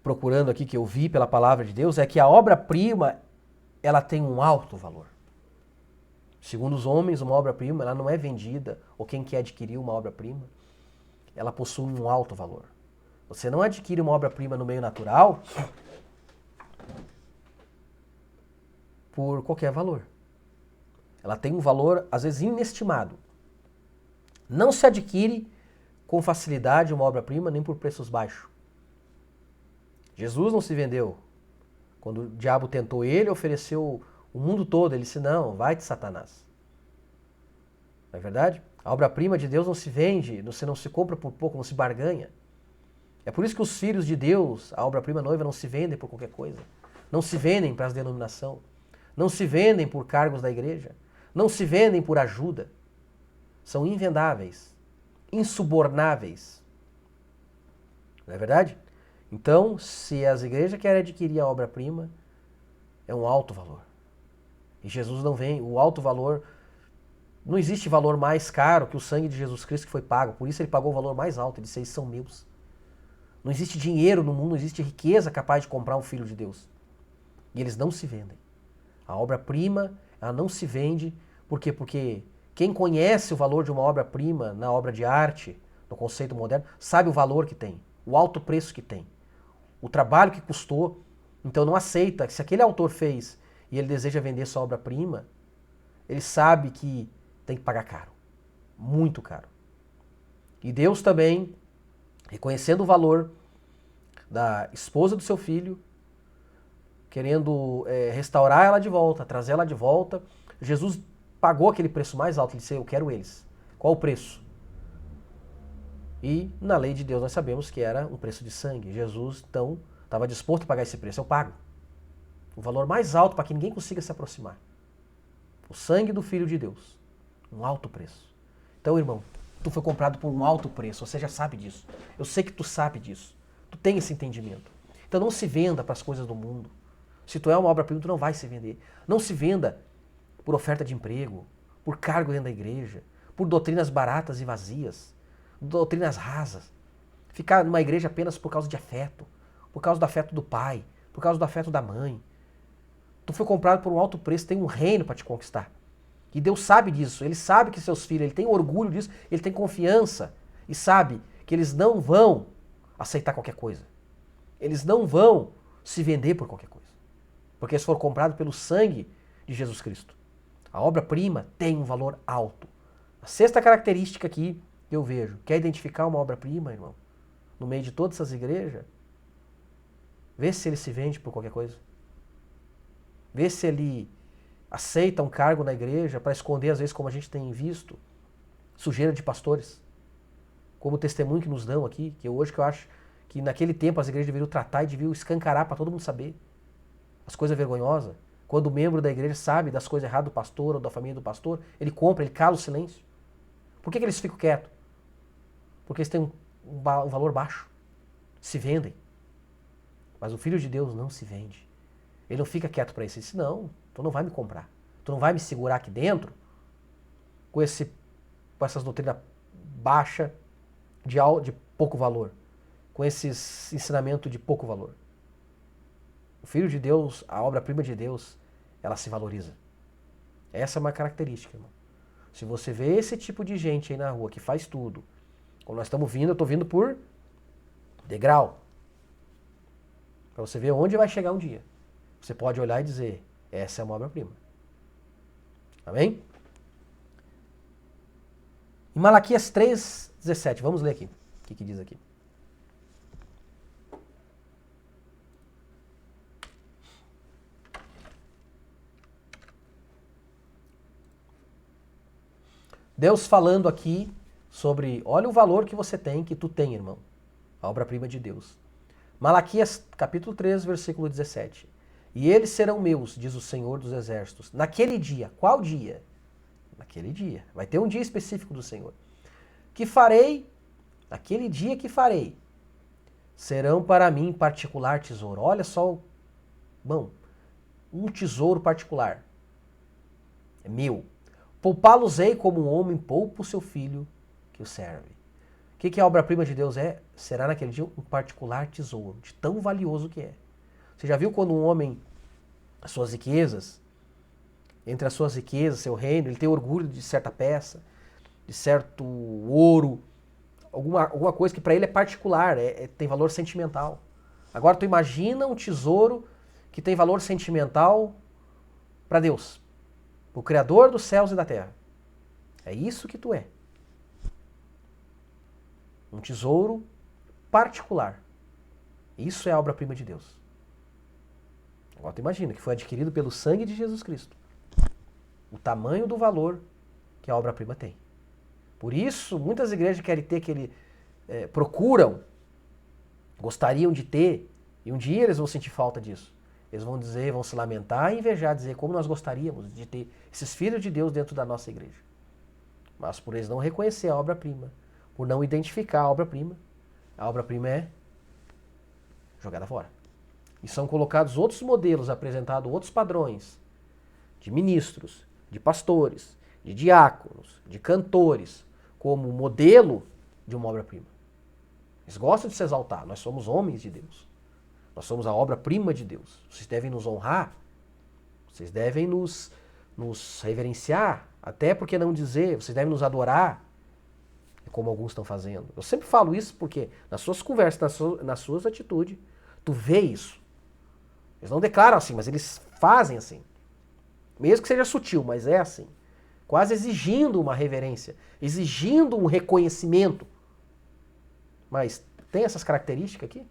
procurando aqui, que eu vi pela palavra de Deus, é que a obra-prima, ela tem um alto valor. Segundo os homens, uma obra-prima, ela não é vendida, ou quem quer adquirir uma obra-prima, ela possui um alto valor. Você não adquire uma obra-prima no meio natural por qualquer valor. Ela tem um valor, às vezes, inestimado. Não se adquire com facilidade uma obra-prima, nem por preços baixos. Jesus não se vendeu. Quando o diabo tentou ele, ofereceu o mundo todo. Ele disse, não, vai-te, Satanás. Não é verdade? A obra-prima de Deus não se vende, você não se compra por pouco, não se barganha. É por isso que os filhos de Deus, a obra-prima noiva, não se vendem por qualquer coisa. Não se vendem para as denominações. Não se vendem por cargos da igreja. Não se vendem por ajuda. São invendáveis, insubornáveis. Não é verdade? Então, se as igrejas querem adquirir a obra-prima, é um alto valor. E Jesus não vem, o alto valor, não existe valor mais caro que o sangue de Jesus Cristo que foi pago. Por isso ele pagou o valor mais alto, ele disse, eles são meus. Não existe dinheiro no mundo, não existe riqueza capaz de comprar um filho de Deus. E eles não se vendem. A obra-prima, ela não se vende, por quê? Porque quem conhece o valor de uma obra-prima na obra de arte, no conceito moderno, sabe o valor que tem, o alto preço que tem, o trabalho que custou. Então não aceita que se aquele autor fez e ele deseja vender sua obra-prima, ele sabe que tem que pagar caro, muito caro. E Deus também, reconhecendo o valor da esposa do seu filho, querendo restaurar ela de volta, trazer ela de volta, Jesus pagou aquele preço mais alto. Ele disse, eu quero eles. Qual o preço? E na lei de Deus nós sabemos que era um preço de sangue. Jesus, então, estava disposto a pagar esse preço. Eu pago. O valor mais alto para que ninguém consiga se aproximar. O sangue do Filho de Deus. Um alto preço. Então, irmão, tu foi comprado por um alto preço. Você já sabe disso. Eu sei que tu sabe disso. Tu tem esse entendimento. Então não se venda para as coisas do mundo. Se tu é uma obra-prima, tu não vai se vender. Não se venda por oferta de emprego, por cargo dentro da igreja, por doutrinas baratas e vazias, doutrinas rasas. Ficar numa igreja apenas por causa de afeto, por causa do afeto do pai, por causa do afeto da mãe. Tu foi comprado por um alto preço, tem um reino para te conquistar. E Deus sabe disso, Ele sabe que seus filhos, Ele tem orgulho disso, Ele tem confiança e sabe que eles não vão aceitar qualquer coisa. Eles não vão se vender por qualquer coisa. Porque eles foram comprados pelo sangue de Jesus Cristo. A obra-prima tem um valor alto. A sexta característica aqui que eu vejo, quer identificar uma obra-prima, irmão, no meio de todas essas igrejas? Vê se ele se vende por qualquer coisa. Vê se ele aceita um cargo na igreja para esconder, às vezes, como a gente tem visto, sujeira de pastores. Como o testemunho que nos dão aqui, que eu acho que naquele tempo as igrejas deveriam tratar e deveriam escancarar para todo mundo saber. As coisas vergonhosas. Quando o membro da igreja sabe das coisas erradas do pastor ou da família do pastor, ele compra, ele cala o silêncio. Por que eles ficam quietos? Porque eles têm um valor baixo. Se vendem. Mas o Filho de Deus não se vende. Ele não fica quieto para isso. Ele diz, não, tu não vai me comprar. Tu não vai me segurar aqui dentro com essas doutrinas baixas de pouco valor. Com esses ensinamentos de pouco valor. O Filho de Deus, a obra-prima de Deus, ela se valoriza. Essa é uma característica, irmão. Se você vê esse tipo de gente aí na rua que faz tudo, como nós estamos vindo, eu estou vindo por degrau. Para você ver onde vai chegar um dia. Você pode olhar e dizer, essa é uma obra-prima. Amém? Em Malaquias 3:17, vamos ler aqui. O que diz aqui? Deus falando aqui sobre, olha o valor que você tem, que tu tem, irmão. A obra-prima de Deus. Malaquias capítulo 3, versículo 17. E eles serão meus, diz o Senhor dos Exércitos. Naquele dia. Qual dia? Naquele dia. Vai ter um dia específico do Senhor. Que farei, naquele dia que farei, serão para mim particular tesouro. Olha só, bom, um tesouro particular. É meu. Poupá-los-ei como um homem poupa o seu filho que o serve. O que a obra-prima de Deus é? Será naquele dia um particular tesouro, de tão valioso que é. Você já viu quando um homem, as suas riquezas, entre as suas riquezas, seu reino, ele tem orgulho de certa peça, de certo ouro, alguma coisa que para ele é particular, tem valor sentimental. Agora tu imagina um tesouro que tem valor sentimental para Deus. O Criador dos céus e da terra. É isso que tu é. Um tesouro particular. Isso é a obra-prima de Deus. Agora tu imagina que foi adquirido pelo sangue de Jesus Cristo. O tamanho do valor que a obra-prima tem. Por isso, muitas igrejas querem ter procuram, gostariam de ter, e um dia eles vão sentir falta disso. Eles vão dizer, vão se lamentar e invejar, dizer como nós gostaríamos de ter esses filhos de Deus dentro da nossa igreja. Mas por eles não reconhecer a obra-prima, por não identificar a obra-prima é jogada fora. E são colocados outros modelos, apresentados outros padrões de ministros, de pastores, de diáconos, de cantores, como modelo de uma obra-prima. Eles gostam de se exaltar. Nós somos homens de Deus. Nós somos a obra-prima de Deus. Vocês devem nos honrar. Vocês devem nos reverenciar. Até porque não dizer, vocês devem nos adorar. Como alguns estão fazendo. Eu sempre falo isso porque nas suas conversas, nas suas atitudes, tu vê isso. Eles não declaram assim, mas eles fazem assim. Mesmo que seja sutil, mas é assim. Quase exigindo uma reverência, exigindo um reconhecimento. Mas tem essas características aqui?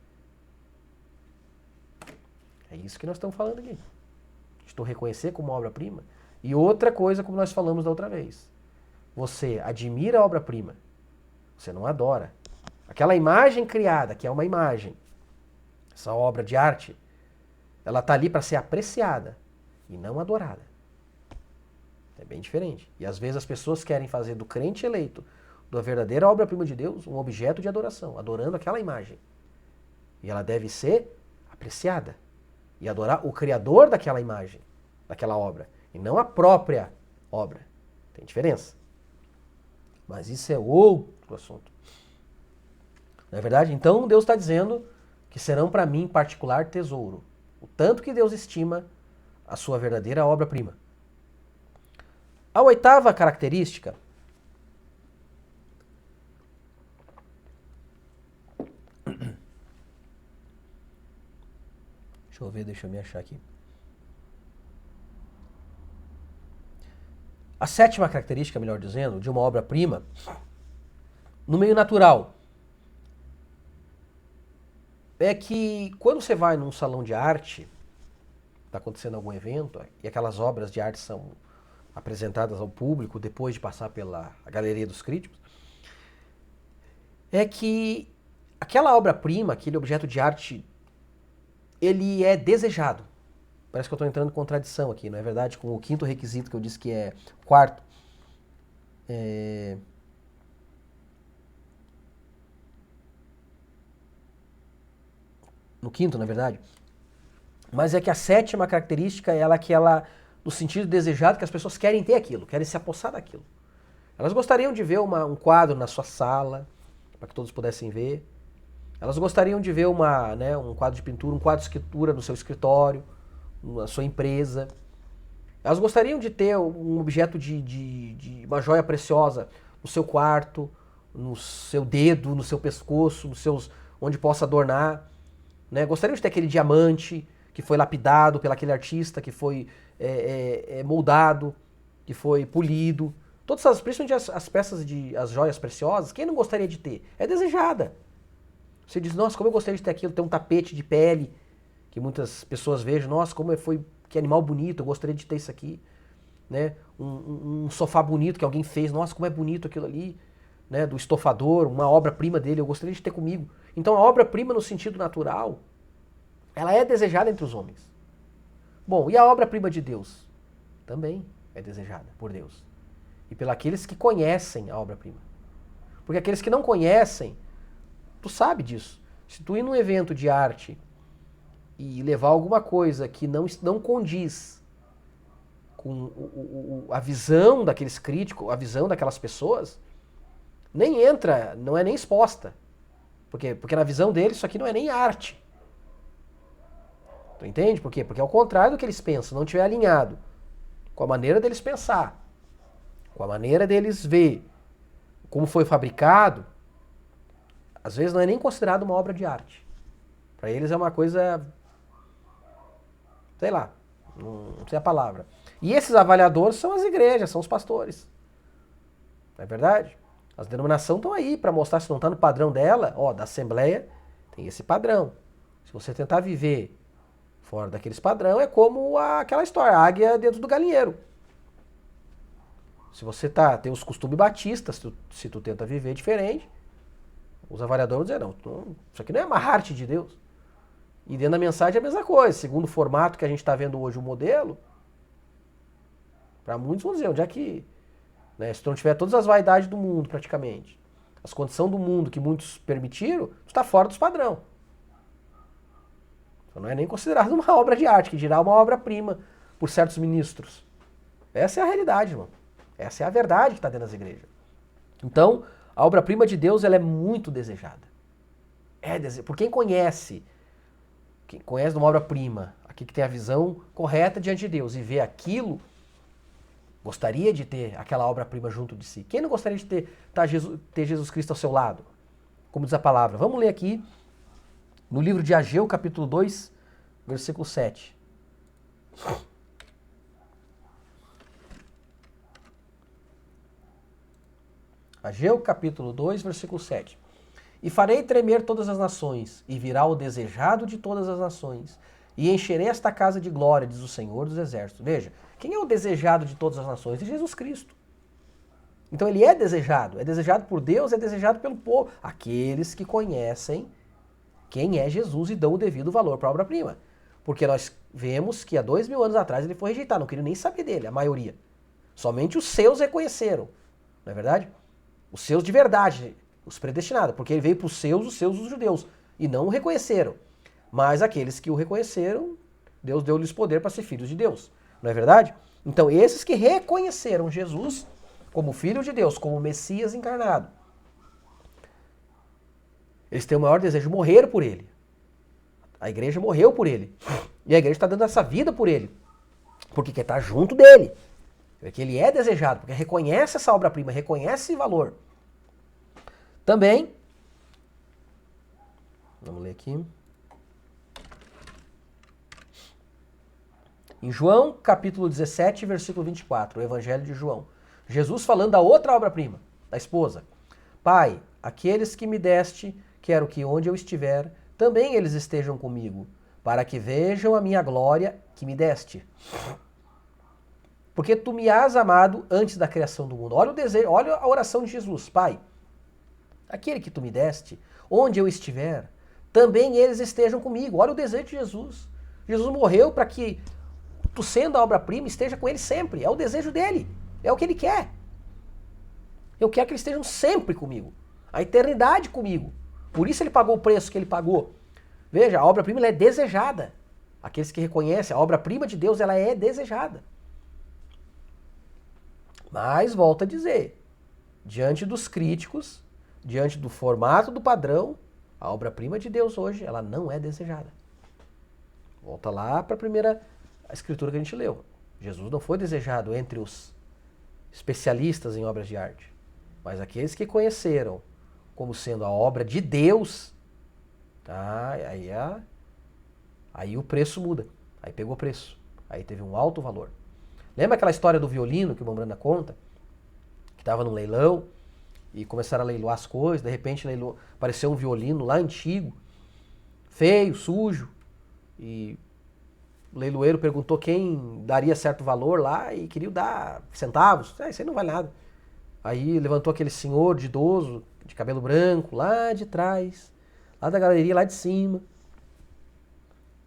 É isso que nós estamos falando aqui. Estou reconhecer como obra-prima. E outra coisa, como nós falamos da outra vez. Você admira a obra-prima. Você não adora. Aquela imagem criada, que é uma imagem, essa obra de arte, ela está ali para ser apreciada e não adorada. É bem diferente. E às vezes as pessoas querem fazer do crente eleito, da verdadeira obra-prima de Deus, um objeto de adoração, adorando aquela imagem. E ela deve ser apreciada. E adorar o criador daquela imagem, daquela obra, e não a própria obra. Tem diferença. Mas isso é outro assunto. Não é verdade? Então Deus está dizendo que serão para mim particular tesouro. O tanto que Deus estima a sua verdadeira obra-prima. A oitava característica deixa eu me achar aqui. A sétima característica, melhor dizendo, de uma obra-prima, no meio natural, é que quando você vai num salão de arte, está acontecendo algum evento, e aquelas obras de arte são apresentadas ao público depois de passar pela galeria dos críticos, é que aquela obra-prima, aquele objeto de arte, ele é desejado. Parece que eu estou entrando em contradição aqui, não é verdade? Com o quinto requisito que eu disse que é quarto. No quinto, na verdade. Mas é que a sétima característica é ela, no sentido desejado, que as pessoas querem ter aquilo, querem se apossar daquilo. Elas gostariam de ver um quadro na sua sala, para que todos pudessem ver. Elas gostariam de ver um quadro de pintura, um quadro de escritura no seu escritório, na sua empresa. Elas gostariam de ter um objeto de uma joia preciosa no seu quarto, no seu dedo, no seu pescoço, onde possa adornar. Né? Gostariam de ter aquele diamante que foi lapidado pelo aquele artista, que foi moldado, que foi polido. Todas essas, principalmente as peças as joias preciosas, quem não gostaria de ter? É desejada. Você diz, nossa, como eu gostaria de ter aquilo, ter um tapete de pele, que muitas pessoas vejam, nossa, que animal bonito, eu gostaria de ter isso aqui. Né? Um sofá bonito que alguém fez, nossa, como é bonito aquilo ali, né? Do estofador, uma obra-prima dele, eu gostaria de ter comigo. Então a obra-prima no sentido natural, ela é desejada entre os homens. Bom, e a obra-prima de Deus? Também é desejada por Deus. E pelos aqueles que conhecem a obra-prima. Porque aqueles que não conhecem, tu sabe disso. Se tu ir num evento de arte e levar alguma coisa que não condiz com a visão daqueles críticos, a visão daquelas pessoas, nem entra, não é nem exposta. Porque na visão deles isso aqui não é nem arte. Tu entende? Por quê? Porque é o contrário do que eles pensam, se não estiver alinhado com a maneira deles pensar, com a maneira deles ver como foi fabricado, às vezes não é nem considerado uma obra de arte. Para eles é uma coisa, sei lá, não sei a palavra. E esses avaliadores são as igrejas, são os pastores. Não é verdade? As denominações estão aí para mostrar, se não está no padrão dela, da Assembleia, tem esse padrão. Se você tentar viver fora daqueles padrão, é como aquela história, a águia dentro do galinheiro. Se você tem os costumes batistas, se tu tenta viver diferente, os avaliadores vão dizer, não, isso aqui não é uma arte de Deus. E dentro da mensagem é a mesma coisa. Segundo o formato que a gente está vendo hoje, o modelo, para muitos vão dizer, onde é que, né, se tu não tiver todas as vaidades do mundo praticamente, as condições do mundo que muitos permitiram, tu está fora dos padrão. Então não é nem considerado uma obra de arte, que dirá uma obra-prima por certos ministros. Essa é a realidade, irmão. Essa é a verdade que está dentro das igrejas. Então, a obra-prima de Deus ela é muito desejada. Por quem conhece uma obra-prima, aqui que tem a visão correta diante de Deus e vê aquilo, gostaria de ter aquela obra-prima junto de si. Quem não gostaria de ter Jesus Cristo ao seu lado? Como diz a palavra. Vamos ler aqui no livro de Ageu, capítulo 2, versículo 7. Ageu, capítulo 2, versículo 7. E farei tremer todas as nações, e virá o desejado de todas as nações, e encherei esta casa de glória, diz o Senhor dos Exércitos. Veja, quem é o desejado de todas as nações? É Jesus Cristo. Então ele é desejado por Deus, é desejado pelo povo, aqueles que conhecem quem é Jesus e dão o devido valor para a obra-prima. Porque nós vemos que há 2000 anos atrás ele foi rejeitado, não queriam nem saber dele, a maioria. Somente os seus reconheceram, não é verdade? Os seus de verdade, os predestinados, porque ele veio para os seus os judeus, e não o reconheceram. Mas aqueles que o reconheceram, Deus deu-lhes poder para ser filhos de Deus, não é verdade? Então esses que reconheceram Jesus como Filho de Deus, como Messias encarnado, eles têm o maior desejo de morrer por ele. A igreja morreu por ele. E a igreja está dando essa vida por ele. Porque quer estar junto dele. Porque ele é desejado, porque reconhece essa obra-prima, reconhece esse valor. Também, vamos ler aqui. Em João, capítulo 17, versículo 24, o Evangelho de João. Jesus falando da outra obra-prima, da esposa. Pai, aqueles que me deste, quero que onde eu estiver, também eles estejam comigo, para que vejam a minha glória que me deste. Porque tu me has amado antes da criação do mundo. Olha o desejo, olha a oração de Jesus. Pai, aquele que tu me deste, onde eu estiver, também eles estejam comigo. Olha o desejo de Jesus. Jesus morreu para que tu, sendo a obra-prima, esteja com ele sempre. É o desejo dele. É o que ele quer. Eu quero que eles estejam sempre comigo. A eternidade comigo. Por isso ele pagou o preço que ele pagou. Veja, a obra-prima é desejada. Aqueles que reconhecem a obra-prima de Deus, ela é desejada. Mas, volto a dizer, diante dos críticos, diante do formato do padrão, a obra-prima de Deus hoje, ela não é desejada. Volta lá para a primeira escritura que a gente leu. Jesus não foi desejado entre os especialistas em obras de arte, mas aqueles que conheceram como sendo a obra de Deus, tá? Aí o preço muda. Aí pegou preço. Aí teve um alto valor. Lembra aquela história do violino que o Mombrana conta? Que estava num leilão e começaram a leiloar as coisas, de repente apareceu um violino lá antigo, feio, sujo, e o leiloeiro perguntou quem daria certo valor lá e queria dar centavos. Isso aí não vale nada. Aí levantou aquele senhor de idoso, de cabelo branco, lá de trás, lá da galeria, lá de cima,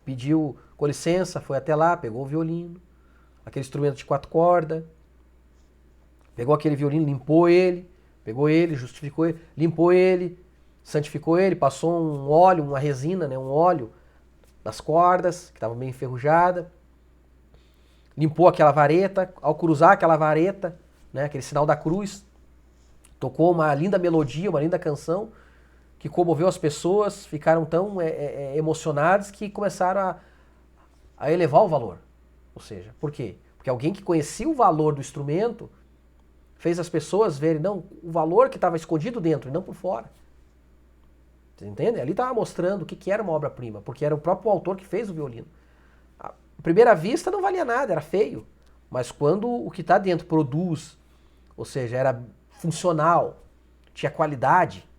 pediu com licença, foi até lá, pegou o violino, aquele instrumento de 4 cordas, pegou aquele violino, limpou ele, pegou ele, justificou ele, limpou ele, santificou ele, passou um óleo, uma resina, né, um óleo nas cordas, que estava meio enferrujada, limpou aquela vareta, ao cruzar aquela vareta, né, aquele sinal da cruz, tocou uma linda melodia, uma linda canção, que comoveu as pessoas, ficaram tão emocionadas que começaram a elevar o valor. Ou seja, por quê? Porque alguém que conhecia o valor do instrumento fez as pessoas verem não, o valor que estava escondido dentro e não por fora. Vocês entendem? Ali estava mostrando o que era uma obra-prima, porque era o próprio autor que fez o violino. À primeira vista não valia nada, era feio. Mas quando o que está dentro produz, ou seja, era funcional, tinha qualidade,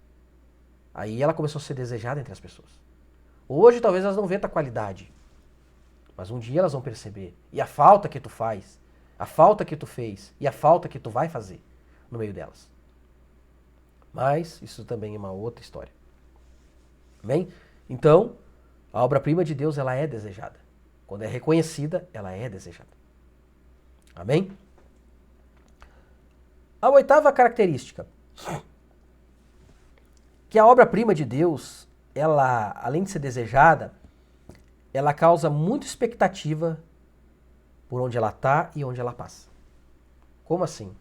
aí ela começou a ser desejada entre as pessoas. Hoje talvez elas não vejam a qualidade, mas um dia elas vão perceber. E a falta que tu faz. a falta que tu fez e a falta que tu vai fazer no meio delas. Mas isso também é uma outra história. Bem, então, a obra-prima de Deus, ela é desejada. Quando é reconhecida, ela é desejada. Amém? A oitava característica, que a obra-prima de Deus, ela, além de ser desejada, ela causa muita expectativa por onde ela está e onde ela passa. Como assim?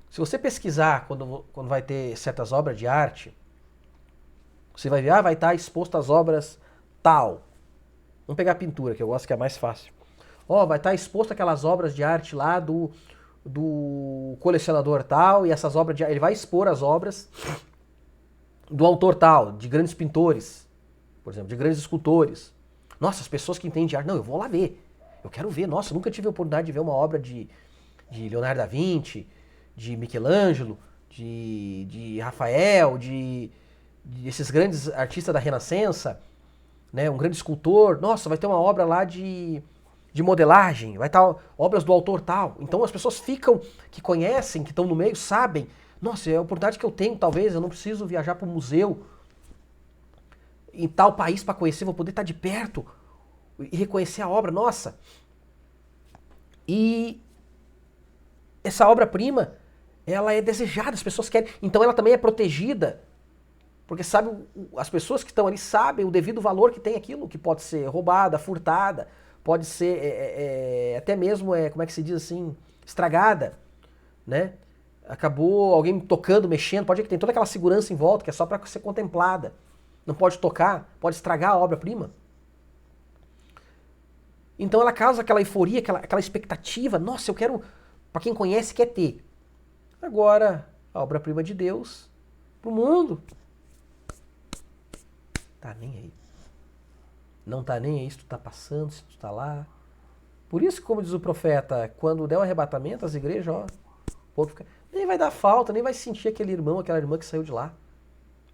Se você pesquisar quando vai ter certas obras de arte, você vai ver, vai estar exposto as obras tal. Vamos pegar a pintura, que eu gosto que é mais fácil. Vai estar exposto aquelas obras de arte lá do colecionador tal, e essas obras de arte, ele vai expor as obras do autor tal, de grandes pintores, por exemplo, de grandes escultores. Nossa, as pessoas que entendem de arte, não, eu vou lá ver. Eu quero ver, nossa, eu nunca tive a oportunidade de ver uma obra de Leonardo da Vinci, de Michelangelo, de Rafael, de esses grandes artistas da Renascença, né, um grande escultor. Nossa, vai ter uma obra lá de modelagem, vai estar obras do autor tal. Então as pessoas que conhecem, que estão no meio, sabem. Nossa, é a oportunidade que eu tenho, talvez, eu não preciso viajar para um museu em tal país para conhecer, vou poder estar de perto e reconhecer a obra, nossa. E essa obra-prima, ela é desejada, as pessoas querem. Então ela também é protegida, porque as pessoas que estão ali sabem o devido valor que tem aquilo, que pode ser roubada, furtada, pode ser até mesmo, como é que se diz assim, estragada, né? Acabou alguém tocando, mexendo, pode ver que tem toda aquela segurança em volta, que é só para ser contemplada. Não pode tocar, pode estragar a obra-prima. Então ela causa aquela euforia, aquela expectativa. Nossa, eu quero, para quem conhece, quer ter. Agora, a obra-prima de Deus, pro mundo, tá nem aí. Não tá nem aí se tu tá passando, se tu tá lá. Por isso, como diz o profeta, quando der o arrebatamento, as igrejas, o povo fica, nem vai dar falta, nem vai sentir aquele irmão, aquela irmã que saiu de lá.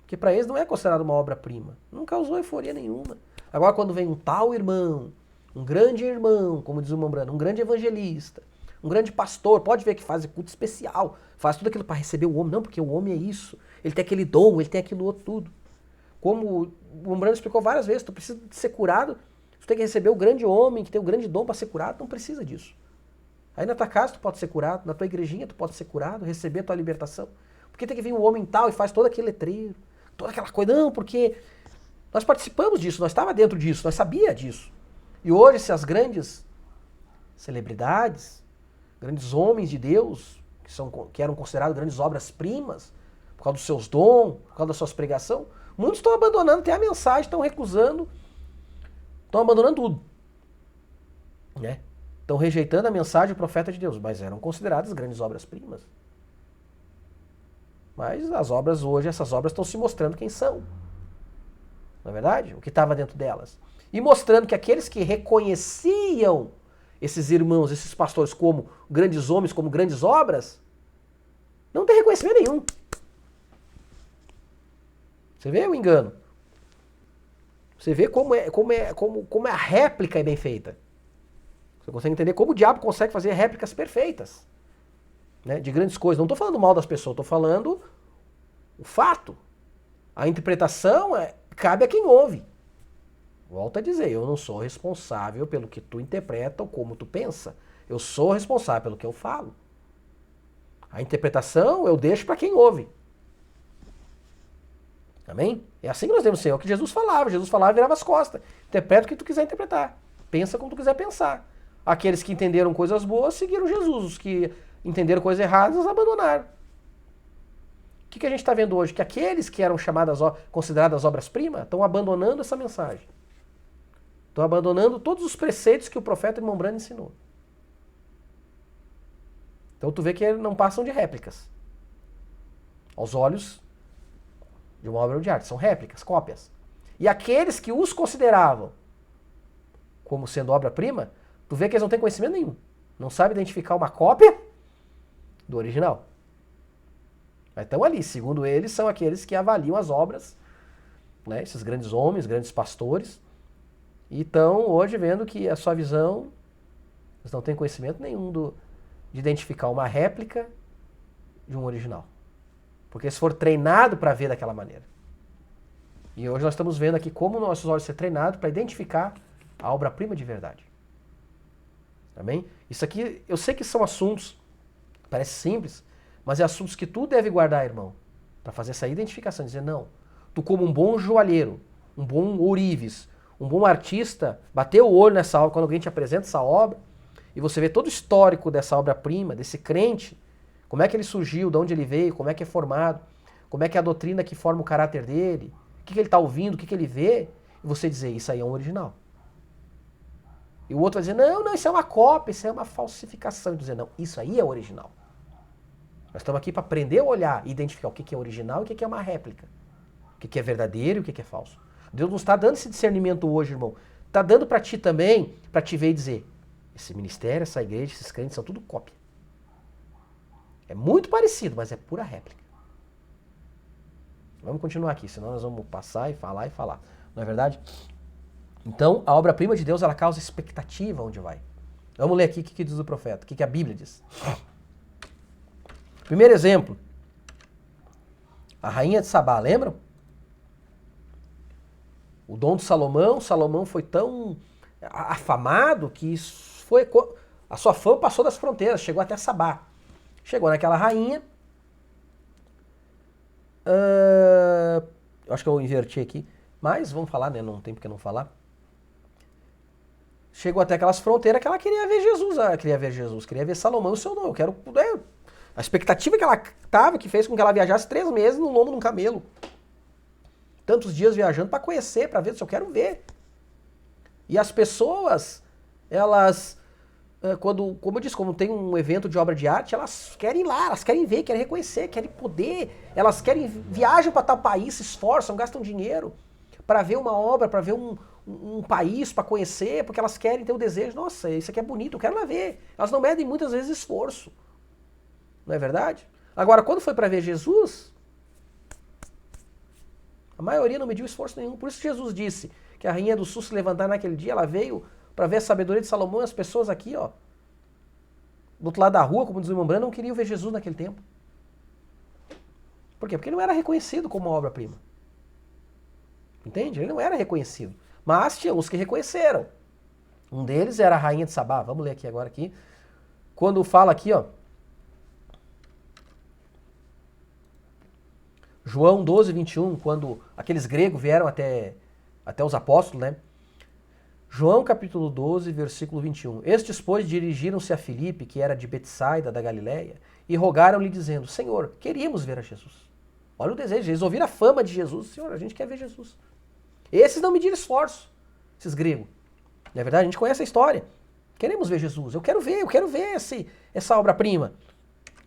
Porque para eles não é considerado uma obra-prima. Não causou euforia nenhuma. Agora, quando vem um tal irmão, um grande irmão, como diz o Mambrano, um grande evangelista, um grande pastor, pode ver que faz culto especial, faz tudo aquilo para receber o homem. Não, porque o homem é isso. Ele tem aquele dom, ele tem aquilo outro tudo. Como o Mambrano explicou várias vezes, tu precisa de ser curado, tu tem que receber o grande homem, que tem o grande dom para ser curado, não precisa disso. Aí na tua casa tu pode ser curado, na tua igrejinha tu pode ser curado, receber a tua libertação. Porque tem que vir um homem tal e faz todo aquele letreiro, toda aquela coisa. Não, porque nós participamos disso, nós estávamos dentro disso, nós sabíamos disso. E hoje, se as grandes celebridades, grandes homens de Deus, que eram considerados grandes obras-primas, por causa dos seus dons, por causa das suas pregações, muitos estão abandonando até a mensagem, estão recusando, estão abandonando tudo. Né? Estão rejeitando a mensagem do profeta de Deus, mas eram consideradas grandes obras-primas. Mas as obras hoje, essas obras estão se mostrando quem são. Não é verdade? O que estava dentro delas. E mostrando que aqueles que reconheciam esses irmãos, esses pastores como grandes homens, como grandes obras, não tem reconhecimento nenhum. Você vê o engano? Você vê como a réplica é bem feita. Você consegue entender como o diabo consegue fazer réplicas perfeitas, né, de grandes coisas. Não estou falando mal das pessoas, estou falando o fato. A interpretação cabe a quem ouve. Volto a dizer, eu não sou responsável pelo que tu interpreta ou como tu pensa. Eu sou responsável pelo que eu falo. A interpretação eu deixo para quem ouve. Amém? É assim que nós devemos ser. É o que Jesus falava. Jesus falava e virava as costas. Interpreta o que tu quiser interpretar. Pensa como tu quiser pensar. Aqueles que entenderam coisas boas seguiram Jesus. Os que entenderam coisas erradas abandonaram. O que a gente está vendo hoje? Que aqueles que eram consideradas obras-primas estão abandonando essa mensagem. Estão abandonando todos os preceitos que o profeta Irmão Brando ensinou. Então tu vê que não passam de réplicas. Aos olhos de uma obra de arte. São réplicas, cópias. E aqueles que os consideravam como sendo obra-prima, tu vê que eles não têm conhecimento nenhum. Não sabem identificar uma cópia do original. Mas estão ali, segundo eles, são aqueles que avaliam as obras, né, esses grandes homens, grandes pastores, e estão hoje vendo que a sua visão Eles não têm conhecimento nenhum de identificar uma réplica de um original. Porque eles foram treinados para ver daquela maneira. E hoje nós estamos vendo aqui como nossos olhos ser treinados para identificar a obra-prima de verdade. Amém? Isso aqui, eu sei que são assuntos, parece simples, mas é assuntos que tu deve guardar, irmão, para fazer essa identificação. Dizer, não, tu como um bom joalheiro, um bom ourives, um bom artista, bater o olho nessa obra, quando alguém te apresenta essa obra, e você vê todo o histórico dessa obra-prima, desse crente, como é que ele surgiu, de onde ele veio, como é que é formado, como é que é a doutrina que forma o caráter dele, o que ele está ouvindo, o que ele vê, e você dizer, isso aí é um original. E o outro vai dizer, não, isso é uma cópia, isso é uma falsificação. E dizer, não, isso aí é original. Nós estamos aqui para aprender a olhar e identificar o que é original e o que é uma réplica. O que é verdadeiro e o que é falso. Deus não está dando esse discernimento hoje, irmão. Está dando para ti também, para te ver e dizer, esse ministério, essa igreja, esses crentes são tudo cópia. É muito parecido, mas é pura réplica. Vamos continuar aqui, senão nós vamos passar e falar. Não é verdade? Então, a obra-prima de Deus, ela causa expectativa onde vai. Vamos ler aqui o que diz o profeta, o que a Bíblia diz. Primeiro exemplo. A rainha de Sabá, lembram? O dom de Salomão foi tão afamado que a sua fama passou das fronteiras, chegou até Sabá. Chegou naquela rainha. Eu acho que eu inverti aqui. Mas vamos falar, né? Não tem porque não falar. Chegou até aquelas fronteiras que ela queria ver Jesus. Queria ver Salomão. Isso eu não. Eu quero. A expectativa que ela tava, que fez com que ela viajasse 3 meses no lombo de um camelo. Tantos dias viajando para conhecer, para ver se eu quero ver. E as pessoas, elas, como eu disse, como tem um evento de obra de arte, elas querem ir lá, elas querem ver, querem reconhecer, querem poder, elas viajam para tal país, se esforçam, gastam dinheiro para ver uma obra, para ver um país, para conhecer, porque elas querem ter o desejo, nossa, isso aqui é bonito, eu quero lá ver. Elas não medem muitas vezes esforço. Não é verdade? Agora, quando foi para ver Jesus, a maioria não mediu esforço nenhum. Por isso Jesus disse que a rainha do sul se levantar naquele dia, ela veio para ver a sabedoria de Salomão, e as pessoas aqui, ó, do outro lado da rua, como diz o irmão Brando, não queriam ver Jesus naquele tempo. Por quê? Porque ele não era reconhecido como uma obra-prima. Entende? Ele não era reconhecido. Mas tinha uns que reconheceram. Um deles era a rainha de Sabá. Vamos ler aqui agora. Quando fala aqui, ó. João 12, 21, quando aqueles gregos vieram até os apóstolos, né? João capítulo 12, versículo 21. Estes, pois, dirigiram-se a Filipe, que era de Betsaida, da Galileia, e rogaram-lhe, dizendo, Senhor, queríamos ver a Jesus. Olha o desejo, eles ouviram a fama de Jesus. Senhor, a gente quer ver Jesus. Esses não mediram esforço, esses gregos. Na verdade, a gente conhece a história. Queremos ver Jesus. Eu quero ver essa obra-prima.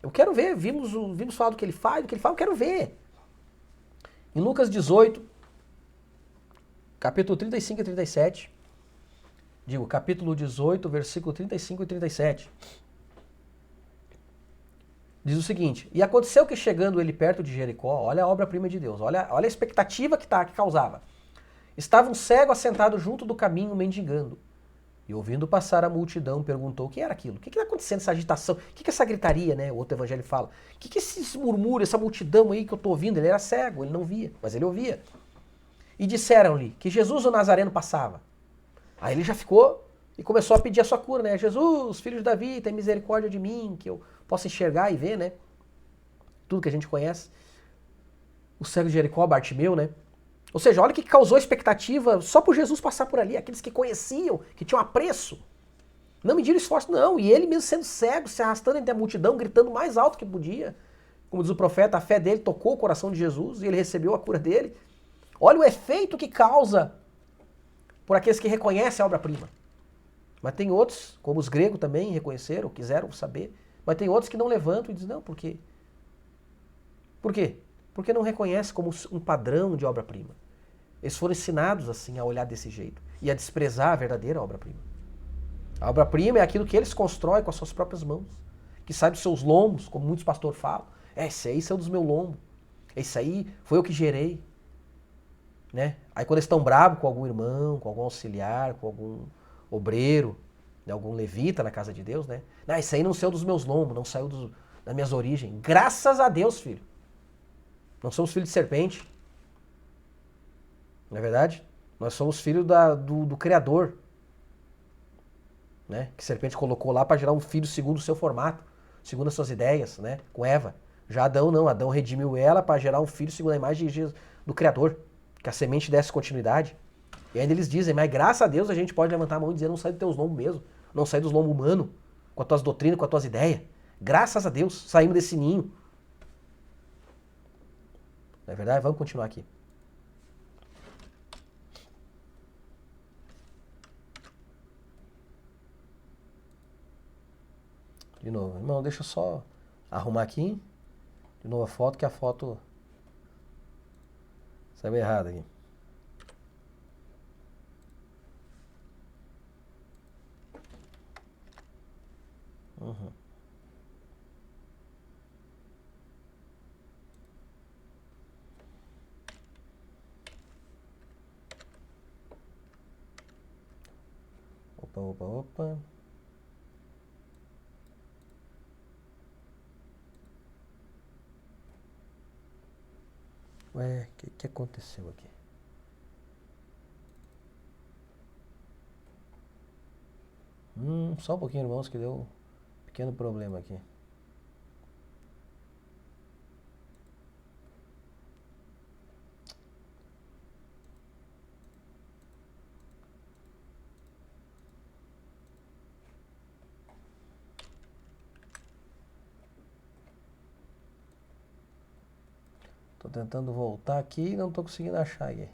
Eu quero ver, vimos falar do que ele faz, eu quero ver. Em Lucas 18, capítulo 35 e 37, capítulo 18, versículo 35 e 37, diz o seguinte, e aconteceu que chegando ele perto de Jericó, olha a obra-prima de Deus, olha a expectativa que causava. Estava um cego assentado junto do caminho mendigando, e ouvindo passar a multidão, perguntou o que era aquilo, o que está acontecendo, essa agitação, o que essa gritaria, né? O outro evangelho fala, o que esse murmúrio, essa multidão aí que eu estou ouvindo? Ele era cego, ele não via, mas ele ouvia. E disseram-lhe que Jesus o Nazareno passava. Aí ele já ficou e começou a pedir a sua cura, né? Jesus, filho de Davi, tem misericórdia de mim, que eu possa enxergar e ver, né? Tudo que a gente conhece. O cego de Jericó, Bartimeu, né? Ou seja, olha o que causou expectativa só por Jesus passar por ali. Aqueles que conheciam, que tinham apreço. Não mediram esforço, não. E ele mesmo sendo cego, se arrastando entre a multidão, gritando mais alto que podia. Como diz o profeta, a fé dele tocou o coração de Jesus e ele recebeu a cura dele. Olha o efeito que causa por aqueles que reconhecem a obra-prima. Mas tem outros, como os gregos também reconheceram, quiseram saber. Mas tem outros que não levantam e dizem, não, por quê? Por quê? Porque não reconhece como um padrão de obra-prima. Eles foram ensinados assim a olhar desse jeito e a desprezar a verdadeira obra-prima. A obra-prima é aquilo que eles constroem com as suas próprias mãos, que sai dos seus lombos, como muitos pastores falam. Esse aí saiu dos meus lombos. Esse aí foi eu que gerei. Né? Aí quando eles estão bravos com algum irmão, com algum auxiliar, com algum obreiro, de algum levita na casa de Deus, né? Não, isso aí não saiu dos meus lombos, não saiu das minhas origens. Graças a Deus, filho. Não somos filhos de serpente. Não é verdade? Nós somos filhos do Criador. Né? Que a serpente colocou lá para gerar um filho segundo o seu formato, segundo as suas ideias, né? Com Eva. Já Adão não. Adão redimiu ela para gerar um filho segundo a imagem do Criador. Que a semente desse continuidade. E ainda eles dizem, mas graças a Deus a gente pode levantar a mão e dizer, não sai dos teus lombos mesmo. Não sai dos lombos humanos, com as tuas doutrinas, com as tuas ideias. Graças a Deus, saímos desse ninho. Não é verdade? Vamos continuar aqui. De novo. Irmão, deixa eu só arrumar aqui. De novo a foto, que a foto saiu errada aqui. Uhum. Opa. Ué, o que aconteceu aqui? Só um pouquinho, irmãos, que deu um pequeno problema aqui. Tô tentando voltar aqui e não tô conseguindo achar aqui.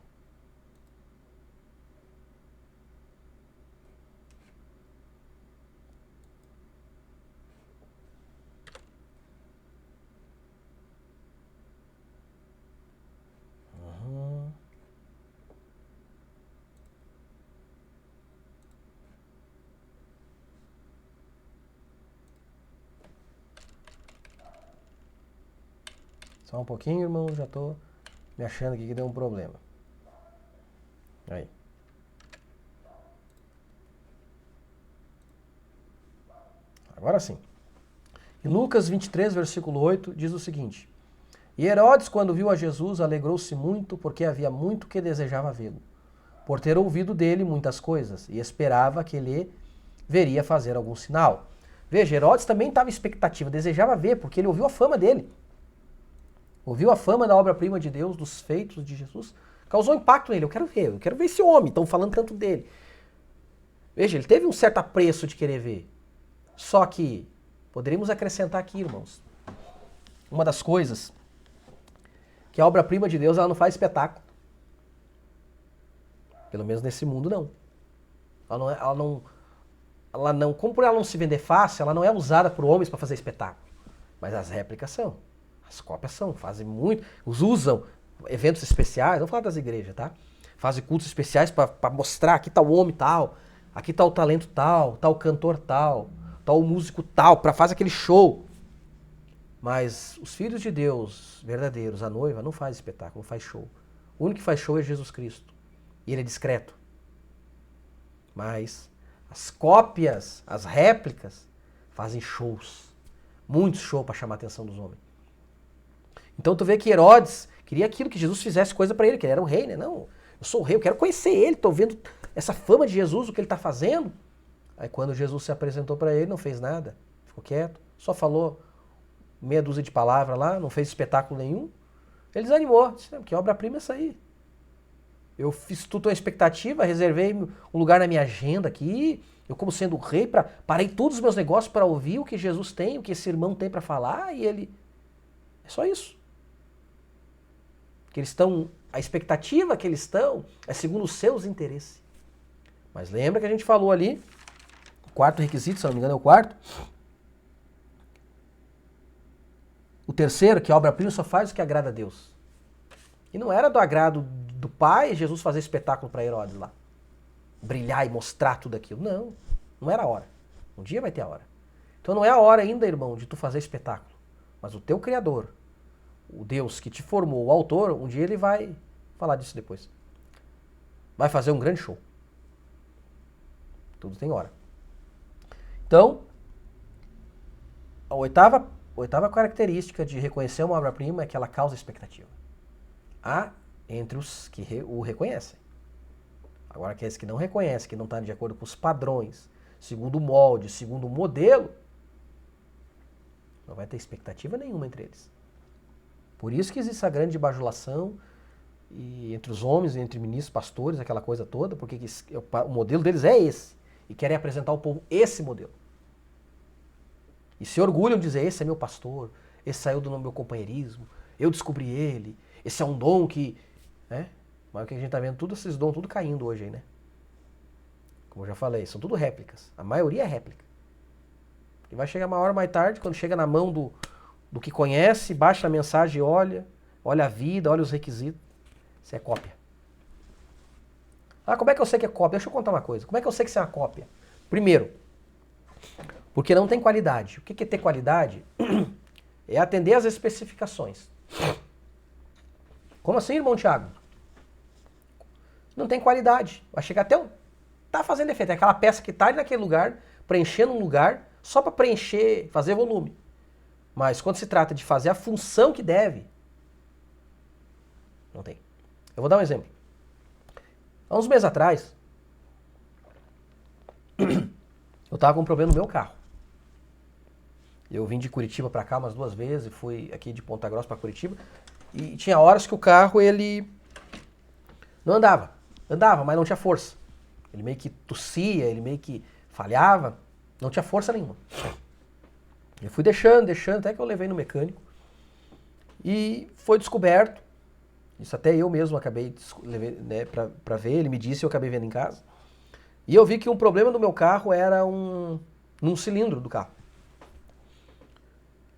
Só um pouquinho, irmão, já tô me achando aqui que deu um problema. Aí. Agora sim. Em Lucas 23, versículo 8, diz o seguinte: E Herodes, quando viu a Jesus, alegrou-se muito, porque havia muito que desejava vê-lo, por ter ouvido dele muitas coisas, e esperava que ele veria fazer algum sinal. Veja, Herodes também estava em expectativa, desejava ver, porque ele ouviu a fama dele. Ouviu a fama da obra-prima de Deus, dos feitos de Jesus, causou impacto nele. Eu quero ver esse homem, estão falando tanto dele. Veja, ele teve um certo apreço de querer ver. Só que, poderíamos acrescentar aqui, irmãos, uma das coisas, que a obra-prima de Deus ela não faz espetáculo. Pelo menos nesse mundo, não. Como por ela não se vender fácil, ela não é usada por homens para fazer espetáculo. Mas as réplicas são. As cópias são, fazem muito, os usam eventos especiais, vamos falar das igrejas, tá? Fazem cultos especiais para mostrar, aqui tá o homem tal, aqui tá o talento tal, tá o cantor tal, tá o músico tal, para fazer aquele show. Mas os filhos de Deus, verdadeiros, a noiva, não faz espetáculo, não faz show. O único que faz show é Jesus Cristo. E ele é discreto. Mas as cópias, as réplicas, fazem shows. Muitos shows para chamar a atenção dos homens. Então tu vê que Herodes queria aquilo, que Jesus fizesse coisa para ele, que ele era um rei, né? Não, eu sou o rei, eu quero conhecer ele, tô vendo essa fama de Jesus, o que ele tá fazendo. Aí quando Jesus se apresentou para ele, não fez nada, ficou quieto, só falou meia dúzia de palavras lá, não fez espetáculo nenhum. Ele desanimou, disse, que obra-prima é essa aí. Eu fiz tudo a expectativa, reservei um lugar na minha agenda aqui, eu como sendo o rei, parei todos os meus negócios para ouvir o que Jesus tem, o que esse irmão tem para falar, e ele... É só isso. Que eles estão, a expectativa que eles estão é segundo os seus interesses. Mas lembra que a gente falou ali, o quarto requisito, se não me engano é o quarto. O terceiro, que a obra-prima só faz o que agrada a Deus. E não era do agrado do Pai Jesus fazer espetáculo para Herodes lá. Brilhar e mostrar tudo aquilo. Não, não era a hora. Um dia vai ter a hora. Então não é a hora ainda, irmão, de tu fazer espetáculo. Mas o teu Criador, o Deus que te formou, o autor, um dia ele vai falar disso depois. Vai fazer um grande show. Tudo tem hora. Então, a oitava característica de reconhecer uma obra-prima é que ela causa expectativa. Há entre os que o reconhecem. Agora, aqueles que não reconhecem, que não estão de acordo com os padrões, segundo o molde, segundo o modelo, não vai ter expectativa nenhuma entre eles. Por isso que existe a grande bajulação e entre os homens, entre ministros, pastores, aquela coisa toda, porque o modelo deles é esse. E querem apresentar ao povo esse modelo. E se orgulham de dizer, esse é meu pastor, esse saiu do meu companheirismo, eu descobri ele, esse é um dom que... Né? Mas o que a gente está vendo, todos esses dons, tudo caindo hoje aí, né? Como eu já falei, são tudo réplicas. A maioria é réplica. E vai chegar uma hora mais tarde, quando chega na mão do que conhece, baixa a mensagem, olha a vida, olha os requisitos. Isso é cópia. Ah, como é que eu sei que é cópia? Deixa eu contar uma coisa. Como é que eu sei que isso é uma cópia? Primeiro, porque não tem qualidade. O que é ter qualidade? É atender às especificações. Como assim, irmão Thiago? Não tem qualidade. Vai chegar até tá fazendo efeito. É aquela peça que tá ali naquele lugar, preenchendo um lugar, só para preencher, fazer volume. Mas quando se trata de fazer a função que deve, não tem. Eu vou dar um exemplo. Há uns meses atrás, eu estava com um problema no meu carro. Eu vim de Curitiba para cá umas 2 vezes, fui aqui de Ponta Grossa para Curitiba, e tinha horas que o carro ele não andava. Andava, mas não tinha força. Ele meio que tossia, ele meio que falhava, não tinha força nenhuma. Eu fui deixando, até que eu levei no mecânico. E foi descoberto, isso até eu mesmo acabei, né, pra ver, ele me disse e eu acabei vendo em casa. E eu vi que um problema do meu carro era num cilindro do carro.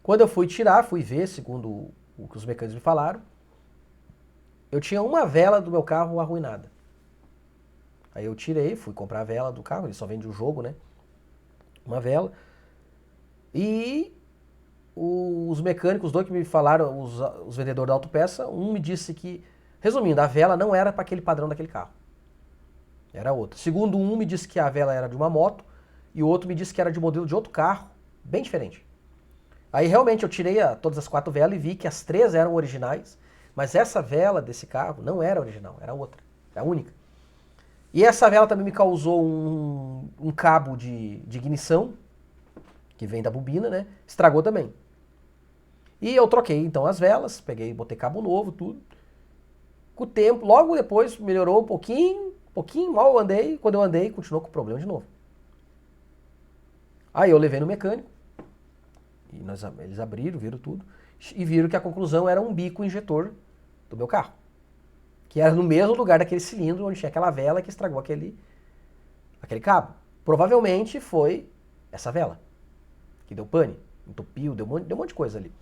Quando eu fui tirar, fui ver, segundo o que os mecânicos me falaram, eu tinha uma vela do meu carro arruinada. Aí eu tirei, fui comprar a vela do carro, ele só vende o jogo, né? Uma vela. E os mecânicos, dois que me falaram, os vendedores da autopeça, um me disse que, resumindo, a vela não era para aquele padrão daquele carro. Era outra. Segundo um me disse que a vela era de uma moto e o outro me disse que era de modelo de outro carro, bem diferente. Aí realmente eu tirei todas as 4 velas e vi que as 3 eram originais, mas essa vela desse carro não era original, era outra, é a única. E essa vela também me causou um cabo de ignição, que vem da bobina, né? Estragou também. E eu troquei então as velas, botei cabo novo, tudo. Com o tempo, logo depois melhorou um pouquinho, mal eu andei, quando eu andei, continuou com o problema de novo. Aí eu levei no mecânico, e eles abriram, viram tudo, e viram que a conclusão era um bico injetor do meu carro. Que era no mesmo lugar daquele cilindro onde tinha aquela vela que estragou aquele cabo. Provavelmente foi essa vela, que deu pane, entupiu, deu um monte de coisa ali.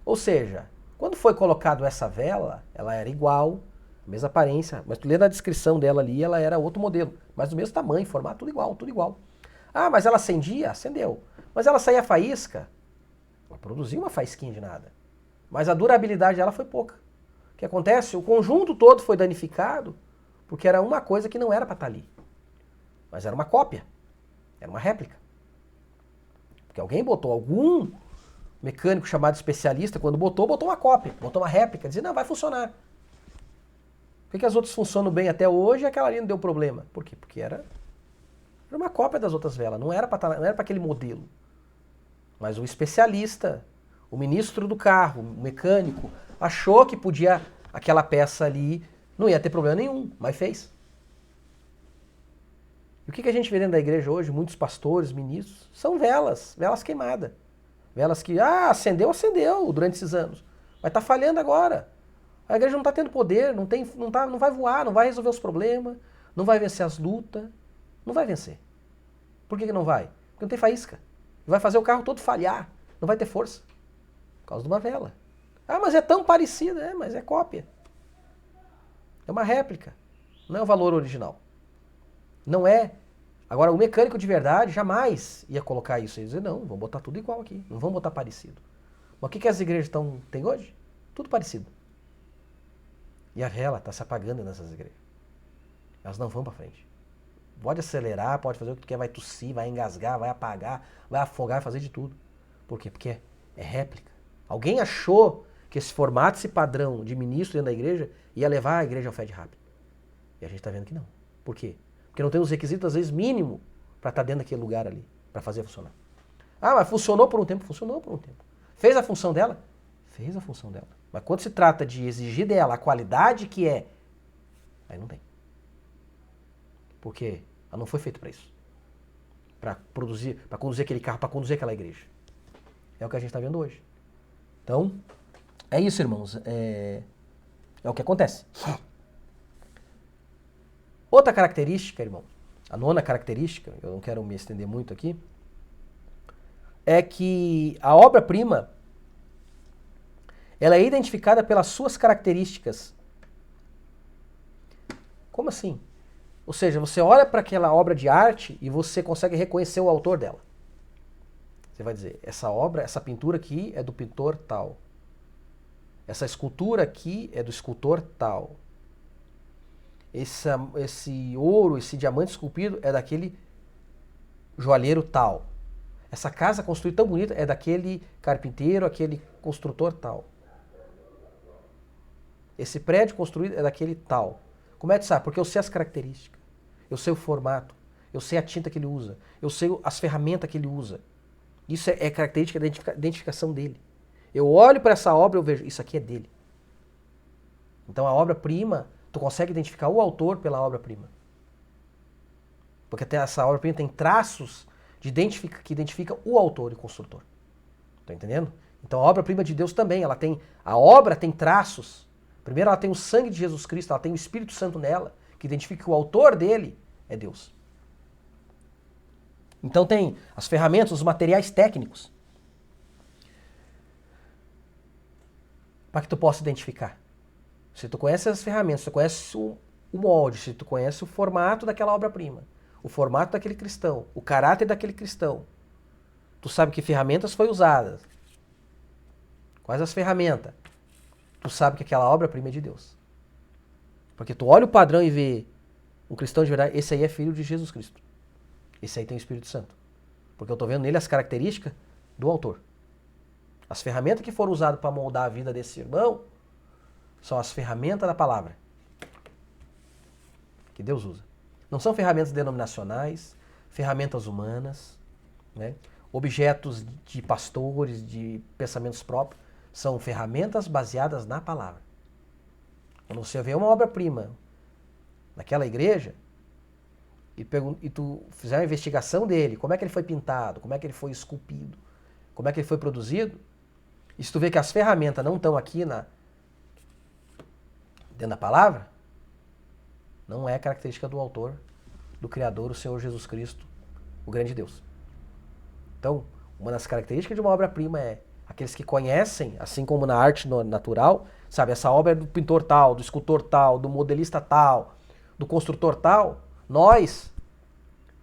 Ou seja, quando foi colocado essa vela, ela era igual, a mesma aparência, mas tu lê na descrição dela ali, ela era outro modelo, mas do mesmo tamanho, formato, tudo igual, tudo igual. Ah, mas ela acendia? Acendeu. Mas ela saía faísca? Ela produzia uma faísquinha de nada. Mas a durabilidade dela foi pouca. O que acontece? O conjunto todo foi danificado porque era uma coisa que não era para estar ali. Mas era uma cópia. Era uma réplica. Porque algum mecânico chamado especialista, quando botou uma cópia, botou uma réplica, dizia, não, vai funcionar. Por que as outras funcionam bem até hoje e aquela ali não deu problema? Por quê? Porque era uma cópia das outras velas, não era para aquele modelo. Mas o especialista, o ministro do carro, o mecânico, achou que podia, aquela peça ali, não ia ter problema nenhum, mas fez. E o que a gente vê dentro da igreja hoje, muitos pastores, ministros, são velas queimadas. Velas que, acendeu durante esses anos. Mas está falhando agora. A igreja não está tendo poder, não vai voar, não vai resolver os problemas, não vai vencer as lutas, não vai vencer. Por que não vai? Porque não tem faísca. Vai fazer o carro todo falhar, não vai ter força. Por causa de uma vela. Ah, mas é tão parecida, mas é cópia. É uma réplica, não é o valor original. Não é. Agora, o mecânico de verdade jamais ia colocar isso. Ia dizer, não, vamos botar tudo igual aqui, não vamos botar parecido. Mas o que as igrejas têm hoje? Tudo parecido. E a vela está se apagando nessas igrejas. Elas não vão para frente. Pode acelerar, pode fazer o que tu quer, vai tossir, vai engasgar, vai apagar, vai afogar, vai fazer de tudo. Por quê? Porque é réplica. Alguém achou que esse formato, esse padrão de ministro dentro da igreja ia levar a igreja ao fé de rápido. E a gente está vendo que não. Por quê? Porque não tem os requisitos, às vezes, mínimo para estar dentro daquele lugar ali, para fazer funcionar. Ah, mas funcionou por um tempo? Funcionou por um tempo. Fez a função dela? Fez a função dela. Mas quando se trata de exigir dela a qualidade que é, aí não tem. Porque ela não foi feita para isso. Para conduzir aquele carro, para conduzir aquela igreja. É o que a gente está vendo hoje. Então, é isso, irmãos. É o que acontece. Outra característica, irmão, a nona característica, eu não quero me estender muito aqui, é que a obra-prima, ela é identificada pelas suas características. Como assim? Ou seja, você olha para aquela obra de arte e você consegue reconhecer o autor dela. Você vai dizer, essa obra, essa pintura aqui é do pintor tal. Essa escultura aqui é do escultor tal. Esse ouro, esse diamante esculpido é daquele joalheiro tal. Essa casa construída tão bonita é daquele carpinteiro, aquele construtor tal. Esse prédio construído é daquele tal. Como é que sabe? Porque eu sei as características. Eu sei o formato. Eu sei a tinta que ele usa. Eu sei as ferramentas que ele usa. Isso é característica da identificação dele. Eu olho para essa obra e eu vejo, isso aqui é dele. Então a obra-prima, tu consegue identificar o autor pela obra-prima. Porque essa obra-prima tem traços que identificam o autor e o construtor. Tá entendendo? Então a obra-prima de Deus também, a obra tem traços. Primeiro ela tem o sangue de Jesus Cristo, ela tem o Espírito Santo nela, que identifica que o autor dele é Deus. Então tem as ferramentas, os materiais técnicos, para que tu possa identificar. Se tu conhece as ferramentas, se tu conhece o molde, se tu conhece o formato daquela obra-prima, o formato daquele cristão, o caráter daquele cristão, tu sabe que ferramentas foi usadas, quais as ferramentas, tu sabe que aquela obra-prima é de Deus. Porque tu olha o padrão e vê um cristão de verdade, esse aí é filho de Jesus Cristo. Esse aí tem o Espírito Santo. Porque eu estou vendo nele as características do autor. As ferramentas que foram usadas para moldar a vida desse irmão são as ferramentas da palavra que Deus usa. Não são ferramentas denominacionais, ferramentas humanas, né? Objetos de pastores, de pensamentos próprios. São ferramentas baseadas na palavra. Quando você vê uma obra-prima naquela igreja, e tu fizer uma investigação dele, como é que ele foi pintado, como é que ele foi esculpido, como é que ele foi produzido, e se tu vê que as ferramentas não estão aqui dentro da palavra, não é característica do autor, do Criador, o Senhor Jesus Cristo, o grande Deus. Então, uma das características de uma obra-prima é aqueles que conhecem, assim como na arte natural, sabe, essa obra é do pintor tal, do escultor tal, do modelista tal, do construtor tal. Nós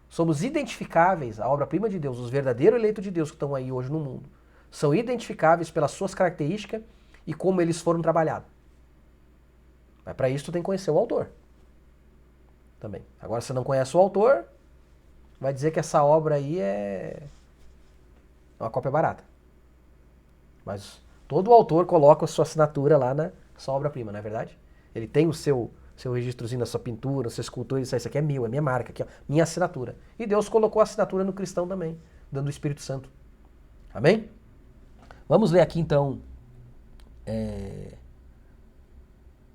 somos identificáveis, a obra-prima de Deus, os verdadeiros eleitos de Deus que estão aí hoje no mundo, são identificáveis pelas suas características e como eles foram trabalhados. Mas para isso tu tem que conhecer o autor. Também. Agora, se você não conhece o autor, vai dizer que essa obra aí é uma cópia barata. Mas todo autor coloca a sua assinatura lá na sua obra-prima, não é verdade? Ele tem o seu registrozinho da sua pintura, sua escultura, isso aqui é meu, é minha marca, aqui, ó, minha assinatura. E Deus colocou a assinatura no cristão também, dando o Espírito Santo. Amém? Vamos ler aqui então.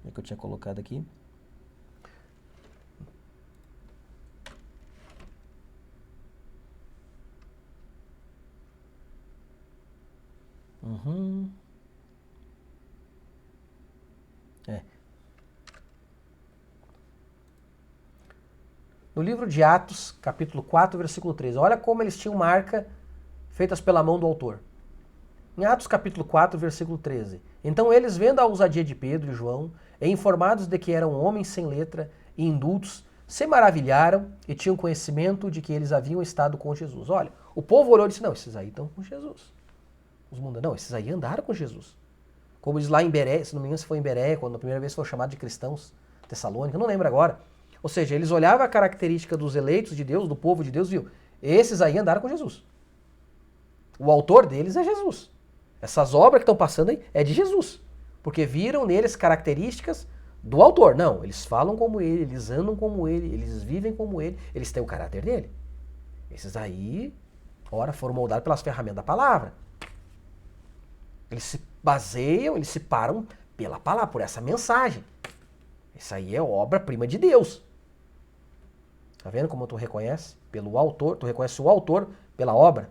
Como é que eu tinha colocado aqui? No livro de Atos, capítulo 4, versículo 13. Olha como eles tinham marca feitas pela mão do autor. Em Atos, capítulo 4, versículo 13. Então eles, vendo a ousadia de Pedro e João, e informados de que eram homens sem letra e indultos, se maravilharam e tinham conhecimento de que eles haviam estado com Jesus. Olha, o povo olhou e disse, não, esses aí estão com Jesus. Os mundanos, não, esses aí andaram com Jesus. Como diz lá em Beré, se não me engano se foi em Beré, quando a primeira vez foi chamado de cristãos, Tessalônica, não lembro agora. Ou seja, eles olhavam a característica dos eleitos de Deus, do povo de Deus, viu? Esses aí andaram com Jesus. O autor deles é Jesus. Essas obras que estão passando aí é de Jesus. Porque viram neles características do autor. Não, eles falam como ele, eles andam como ele, eles vivem como ele, eles têm o caráter dele. Esses aí, ora, foram moldados pelas ferramentas da palavra. Eles se baseiam, eles se param pela palavra, por essa mensagem. Isso aí é obra-prima de Deus. Tá vendo como tu reconhece? Pelo autor, tu reconhece o autor pela obra.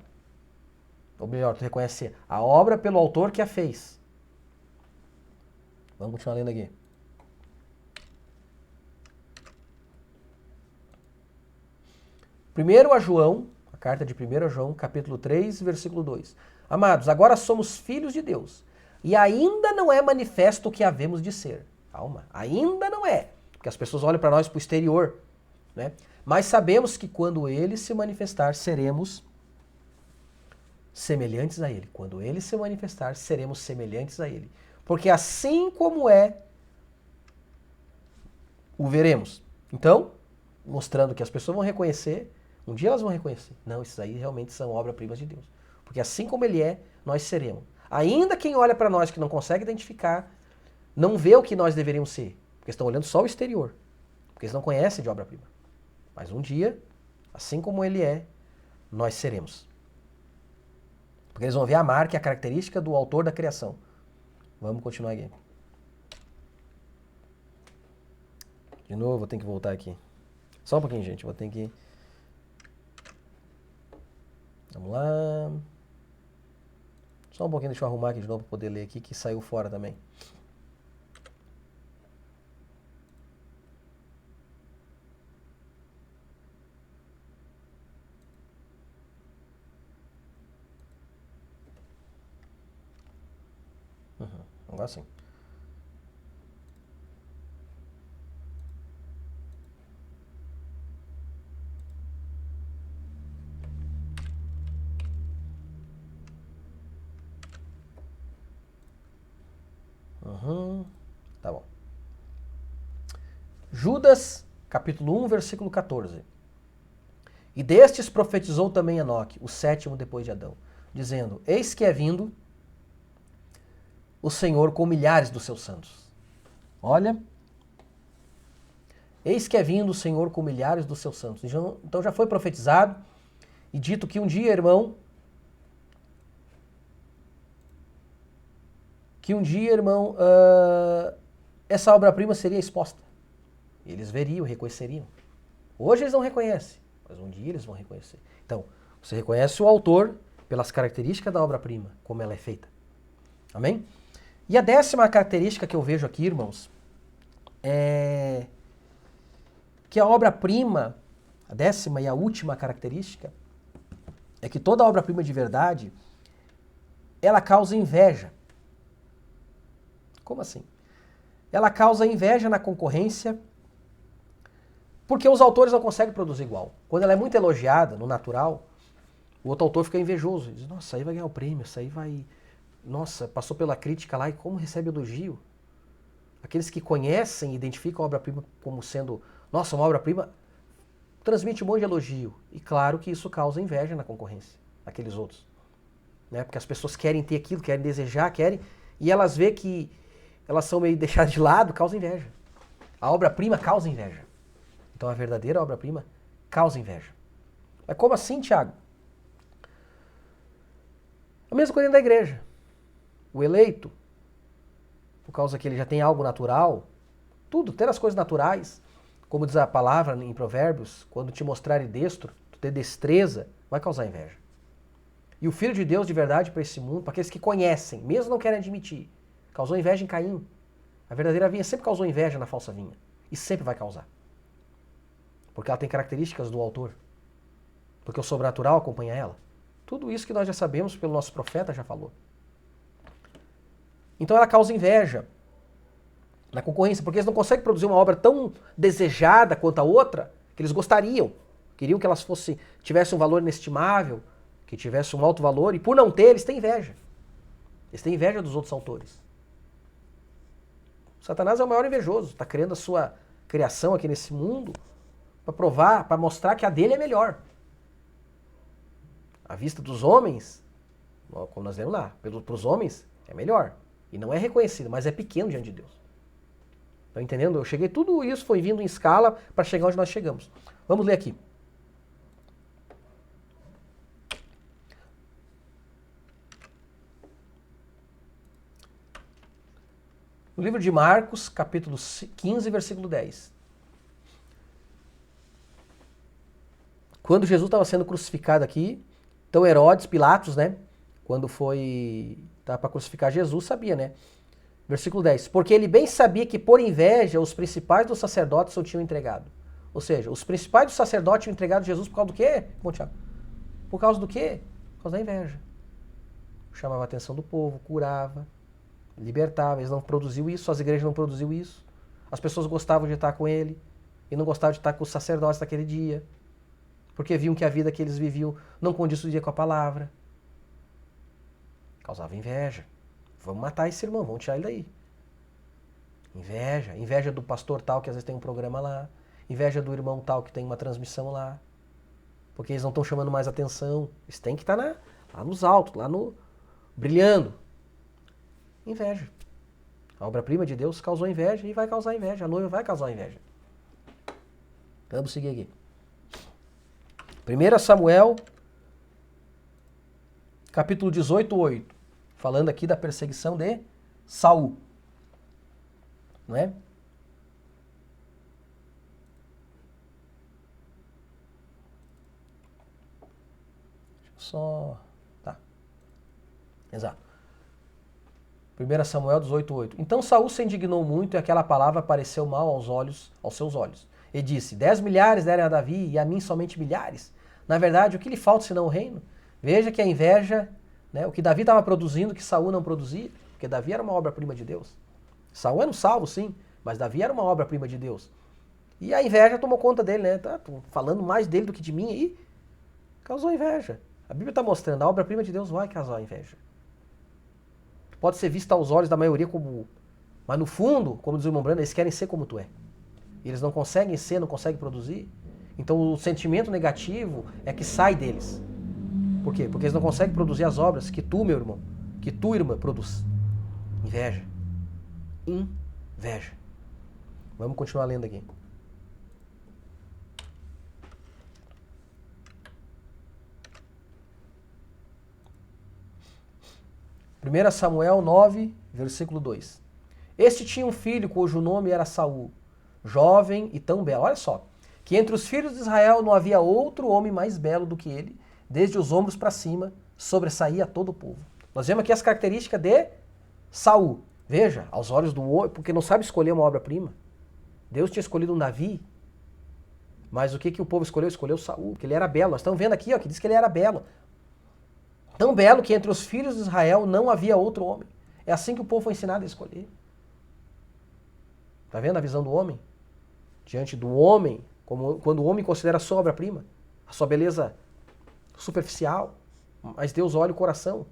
Ou melhor, tu reconhece a obra pelo autor que a fez. Vamos continuar lendo aqui. Primeiro a João, a carta de 1 a João, capítulo 3, versículo 2. Amados, agora somos filhos de Deus, e ainda não é manifesto o que havemos de ser. Calma, ainda não é, porque as pessoas olham para nós para o exterior, né? Mas sabemos que quando ele se manifestar, seremos semelhantes a ele. Quando ele se manifestar, seremos semelhantes a ele. Porque assim como é, o veremos. Então, mostrando que as pessoas vão reconhecer, um dia elas vão reconhecer. Não, esses aí realmente são obras-primas de Deus. Porque assim como ele é, nós seremos. Ainda quem olha para nós que não consegue identificar, não vê o que nós deveríamos ser. Porque estão olhando só o exterior. Porque eles não conhecem de obra-prima. Mas um dia, assim como ele é, nós seremos. Porque eles vão ver a marca e a característica do autor da criação. Vamos continuar aqui. De novo, vou ter que voltar aqui. Só um pouquinho, gente. Vou ter que... Vamos lá. Só um pouquinho, deixa eu arrumar aqui de novo para poder ler aqui, que saiu fora também. Agora sim. Tá bom. Judas, capítulo 1, versículo 14. E destes profetizou também Enoque, o sétimo depois de Adão, dizendo, eis que é vindo o Senhor com milhares dos seus santos. Olha, eis que é vindo o Senhor com milhares dos seus santos. Então já foi profetizado e dito que um dia, irmão, essa obra-prima seria exposta. Eles veriam, reconheceriam. Hoje eles não reconhecem, mas um dia eles vão reconhecer. Então, você reconhece o autor pelas características da obra-prima, como ela é feita. Amém? E a 10ª característica que eu vejo aqui, irmãos, é que a obra-prima, a 10ª e a última característica, é que toda obra-prima de verdade, ela causa inveja. Como assim? Ela causa inveja na concorrência, porque os autores não conseguem produzir igual. Quando ela é muito elogiada, no natural, o outro autor fica invejoso. Diz, nossa, isso aí vai ganhar o prêmio, isso aí vai... Nossa, passou pela crítica lá e como recebe elogio? Aqueles que conhecem e identificam a obra-prima como sendo, nossa, uma obra-prima, transmite um monte de elogio. E claro que isso causa inveja na concorrência, naqueles outros. Né? Porque as pessoas querem ter aquilo, querem desejar, querem, e elas veem que elas são meio deixadas de lado, causa inveja. A obra-prima causa inveja. Então a verdadeira obra-prima causa inveja. Mas como assim, Tiago? A mesma coisa da igreja. O eleito, por causa que ele já tem algo natural, tudo, ter as coisas naturais, como diz a palavra em Provérbios, quando te mostrarem destro, tu ter destreza, vai causar inveja. E o Filho de Deus de verdade para esse mundo, para aqueles que conhecem, mesmo não querem admitir, causou inveja em Caim. A verdadeira vinha sempre causou inveja na falsa vinha. E sempre vai causar. Porque ela tem características do autor. Porque o sobrenatural acompanha ela. Tudo isso que nós já sabemos, pelo nosso profeta já falou. Então ela causa inveja na concorrência, porque eles não conseguem produzir uma obra tão desejada quanto a outra, que eles gostariam. Queriam que elas tivessem um valor inestimável, que tivesse um alto valor, e por não ter, eles têm inveja. Eles têm inveja dos outros autores. Satanás é o maior invejoso, está criando a sua criação aqui nesse mundo para provar, para mostrar que a dele é melhor. A vista dos homens, como nós vemos lá, para os homens é melhor. E não é reconhecido, mas é pequeno diante de Deus. Estão entendendo? Eu cheguei, tudo isso foi vindo em escala para chegar onde nós chegamos. Vamos ler aqui. No livro de Marcos, capítulo 15, versículo 10. Quando Jesus estava sendo crucificado aqui, então Herodes, Pilatos, né? Quando foi para crucificar Jesus, sabia, né? Versículo 10. Porque ele bem sabia que por inveja os principais dos sacerdotes o tinham entregado. Ou seja, os principais dos sacerdotes tinham entregado Jesus por causa do quê? Bom, Tiago. Por causa do quê? Por causa da inveja. Chamava a atenção do povo, curava, libertava. Eles não produziam isso, as igrejas não produziam isso. As pessoas gostavam de estar com ele e não gostavam de estar com os sacerdotes naquele dia. Porque viam que a vida que eles viviam não condizia com a palavra. Causava inveja. Vamos matar esse irmão, vamos tirar ele daí. Inveja. Inveja do pastor tal que às vezes tem um programa lá. Inveja do irmão tal que tem uma transmissão lá. Porque eles não estão chamando mais atenção. Eles têm que estar lá nos altos, lá no brilhando. Inveja. A obra-prima de Deus causou inveja e vai causar inveja. A noiva vai causar inveja. Vamos seguir aqui. 1 Samuel, capítulo 18, 8. Falando aqui da perseguição de Saul. Não é? Deixa eu só... Tá. Exato. 1 Samuel 18, 8. Então Saul se indignou muito e aquela palavra pareceu mal aos seus olhos. E disse, 10 milhares deram a Davi e a mim somente milhares. Na verdade, o que lhe falta senão o reino? Veja que a inveja, né, o que Davi estava produzindo, que Saul não produzia, porque Davi era uma obra-prima de Deus. Saul era um salvo, sim, mas Davi era uma obra-prima de Deus. E a inveja tomou conta dele, né? Tá falando mais dele do que de mim aí. Causou inveja. A Bíblia está mostrando, a obra-prima de Deus vai causar inveja. Pode ser vista aos olhos da maioria como... Mas no fundo, como diz o irmão Brando, eles querem ser como tu é. Eles não conseguem ser, não conseguem produzir. Então o sentimento negativo é que sai deles. Por quê? Porque eles não conseguem produzir as obras que tu, meu irmão, que tu, irmã, produz. Inveja. Inveja. Vamos continuar lendo aqui. Primeira Samuel 9, versículo 2. Este tinha um filho cujo nome era Saul, jovem e tão belo. Olha só. Que entre os filhos de Israel não havia outro homem mais belo do que ele, desde os ombros para cima, sobressaía todo o povo. Nós vemos aqui as características de Saul. Veja, aos olhos do homem, porque não sabe escolher uma obra-prima. Deus tinha escolhido um Davi, mas o que o povo escolheu? Escolheu Saul, porque ele era belo. Nós estamos vendo aqui, ó, que diz que ele era belo. Tão belo que entre os filhos de Israel não havia outro homem. É assim que o povo foi ensinado a escolher. Está vendo a visão do homem? Diante do homem, quando o homem considera a sua obra-prima, a sua beleza superficial, mas Deus olha o coração.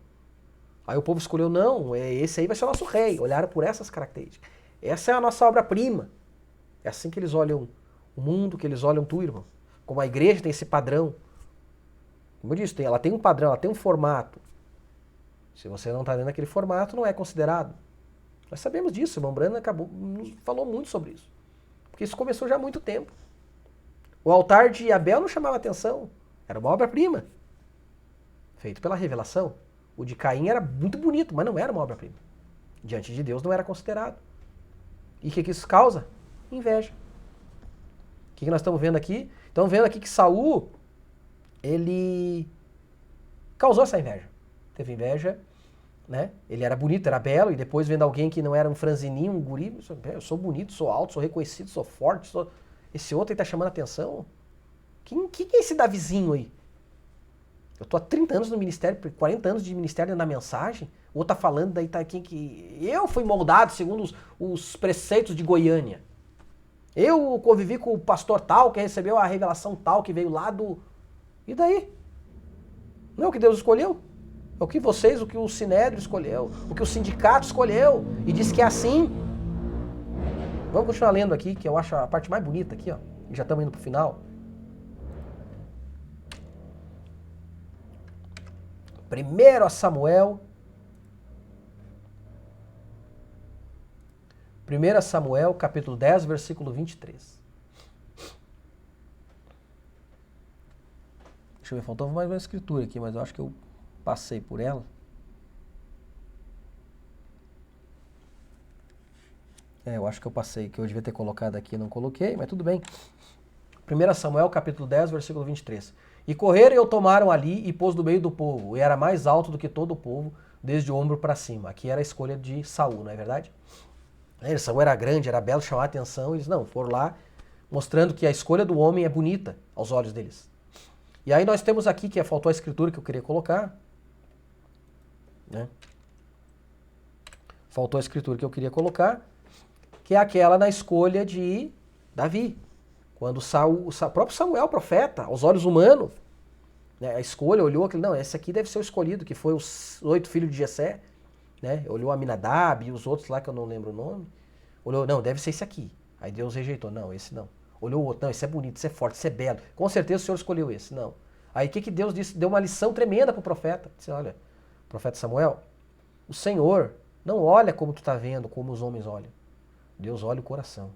Aí o povo escolheu, não, esse aí vai ser o nosso rei. Olharam por essas características. Essa é a nossa obra-prima. É assim que eles olham o mundo, que eles olham tu, irmão. Como a igreja tem esse padrão. Como eu disse, ela tem um padrão, ela tem um formato. Se você não está dentro daquele formato, não é considerado. Nós sabemos disso, o irmão Brando falou muito sobre isso. Porque isso começou já há muito tempo. O altar de Abel não chamava atenção. Era uma obra-prima. Feito pela revelação. O de Caim era muito bonito, mas não era uma obra-prima. Diante de Deus não era considerado. E o que isso causa? Inveja. O que nós estamos vendo aqui? Estamos vendo aqui que Saul, ele causou essa inveja. Teve inveja, né? Ele era bonito, era belo, e depois vendo alguém que não era um franzininho, um guri, eu sou bonito, sou alto, sou reconhecido, sou forte, esse outro aí tá chamando a atenção. Quem é esse Davizinho aí? Eu tô há 30 anos no ministério, 40 anos de ministério na mensagem, o outro tá falando daí, tá aqui que eu fui moldado segundo os preceitos de Goiânia. Eu convivi com o pastor tal, que recebeu a revelação tal, que veio lá do... E daí? Não é o que Deus escolheu? É o que vocês, o que o Sinédrio escolheu, o que o sindicato escolheu, e disse que é assim. Vamos continuar lendo aqui, que eu acho a parte mais bonita aqui, ó. E já estamos indo pro final. 1 Samuel. 1 Samuel, capítulo 10, versículo 23. Deixa eu ver, faltou mais uma escritura aqui, mas eu acho que eu passei por ela. Eu acho que eu passei, que eu devia ter colocado aqui e não coloquei, mas tudo bem. 1 Samuel, capítulo 10, versículo 23. E correram e o tomaram ali e pôs no meio do povo, e era mais alto do que todo o povo, desde o ombro para cima. Aqui era a escolha de Saul, não é verdade? Saul era grande, era belo, chamava a atenção, eles não, foram lá, mostrando que a escolha do homem é bonita aos olhos deles. E aí nós temos aqui, que faltou a escritura que eu queria colocar, né? Faltou a escritura que eu queria colocar, que é aquela na escolha de Davi. Quando o próprio Samuel, profeta, aos olhos humanos, né, a escolha, olhou aquele, não, esse aqui deve ser o escolhido, que foi os 8 filhos de Jessé, né? Olhou Aminadab e os outros lá que eu não lembro o nome. Olhou, não, deve ser esse aqui. Aí Deus rejeitou, não, esse não. Olhou o outro, não, esse é bonito, esse é forte, esse é belo. Com certeza o Senhor escolheu esse, não. Aí o que Deus disse? Deu uma lição tremenda pro profeta. Disse, olha, profeta Samuel, o Senhor não olha como tu está vendo, como os homens olham. Deus olha o coração.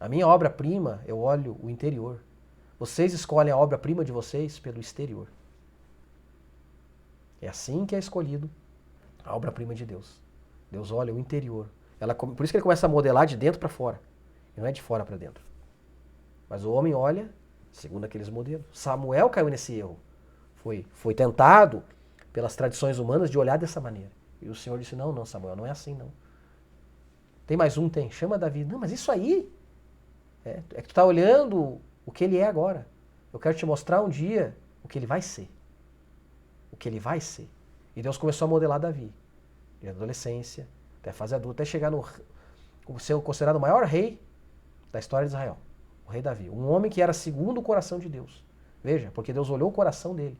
A minha obra-prima, eu olho o interior. Vocês escolhem a obra-prima de vocês pelo exterior. É assim que é escolhido a obra-prima de Deus. Deus olha o interior. Por isso que ele começa a modelar de dentro para fora. E não é de fora para dentro. Mas o homem olha segundo aqueles modelos. Samuel caiu nesse erro. Foi tentado pelas tradições humanas de olhar dessa maneira. E o Senhor disse, não, Samuel, não é assim, não. Tem mais um? Tem. Chama Davi. Não, mas isso aí é que tu está olhando o que ele é agora. Eu quero te mostrar um dia o que ele vai ser. O que ele vai ser. E Deus começou a modelar Davi. De adolescência, até a fase adulta, até chegar no ser considerado o maior rei da história de Israel. O rei Davi. Um homem que era segundo o coração de Deus. Veja, porque Deus olhou o coração dele.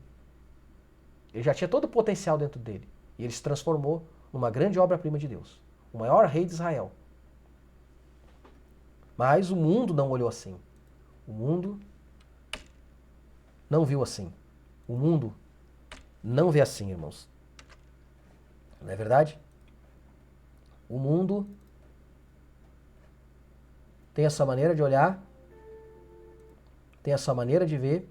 Ele já tinha todo o potencial dentro dele. E ele se transformou numa grande obra-prima de Deus. O maior rei de Israel. Mas o mundo não olhou assim. O mundo não viu assim. O mundo não vê assim, irmãos. Não é verdade? O mundo tem a sua maneira de olhar, tem a sua maneira de ver,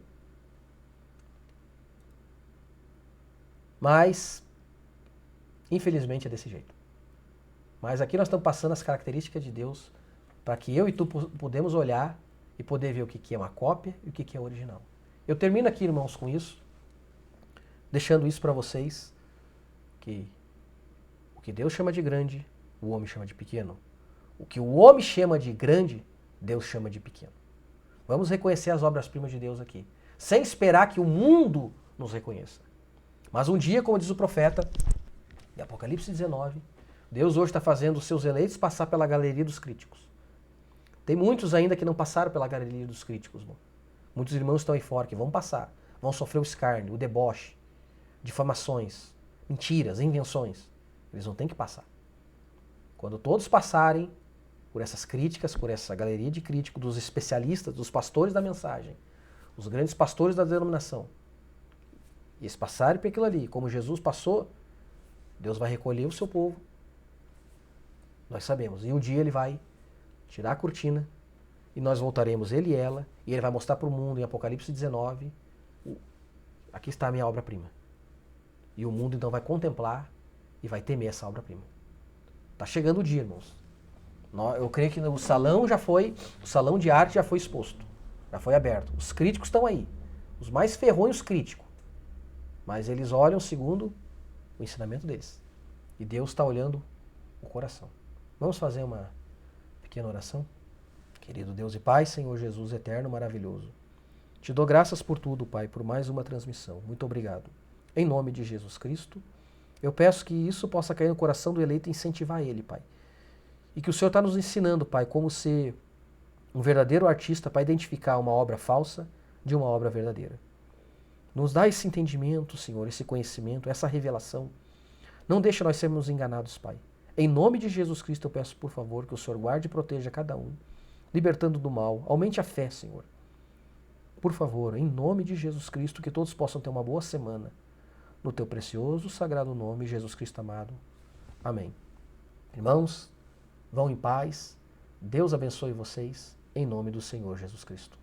mas, infelizmente, é desse jeito. Mas aqui nós estamos passando as características de Deus para que eu e tu podemos olhar e poder ver o que é uma cópia e o que é original. Eu termino aqui, irmãos, com isso, deixando isso para vocês, que o que Deus chama de grande, o homem chama de pequeno. O que o homem chama de grande, Deus chama de pequeno. Vamos reconhecer as obras-primas de Deus aqui, sem esperar que o mundo nos reconheça. Mas um dia, como diz o profeta, em Apocalipse 19, Deus hoje está fazendo os seus eleitos passar pela galeria dos críticos. Tem muitos ainda que não passaram pela galeria dos críticos. Irmão. Muitos irmãos estão aí fora que vão passar, vão sofrer o escárnio, o deboche, difamações, mentiras, invenções. Eles vão ter que passar. Quando todos passarem por essas críticas, por essa galeria de críticos, dos especialistas, dos pastores da mensagem, os grandes pastores da denominação, e eles passarem por aquilo ali, como Jesus passou, Deus vai recolher o seu povo. Nós sabemos. E um dia ele vai tirar a cortina e nós voltaremos, ele e ela, e ele vai mostrar para o mundo em Apocalipse 19, aqui está a minha obra-prima. E o mundo então vai contemplar e vai temer essa obra-prima. Está chegando o dia, irmãos. Eu creio que o salão de arte já foi exposto, já foi aberto. Os críticos estão aí, os mais ferronhos críticos, mas eles olham segundo o ensinamento deles. E Deus está olhando o coração. Vamos fazer uma pequena oração? Querido Deus e Pai, Senhor Jesus eterno, maravilhoso. Te dou graças por tudo, Pai, por mais uma transmissão. Muito obrigado. Em nome de Jesus Cristo, eu peço que isso possa cair no coração do eleito e incentivar ele, Pai. E que o Senhor está nos ensinando, Pai, como ser um verdadeiro artista para identificar uma obra falsa de uma obra verdadeira. Nos dá esse entendimento, Senhor, esse conhecimento, essa revelação. Não deixa nós sermos enganados, Pai. Em nome de Jesus Cristo eu peço, por favor, que o Senhor guarde e proteja cada um, libertando do mal. Aumente a fé, Senhor. Por favor, em nome de Jesus Cristo, que todos possam ter uma boa semana. No teu precioso, sagrado nome, Jesus Cristo amado. Amém. Irmãos, vão em paz. Deus abençoe vocês, em nome do Senhor Jesus Cristo.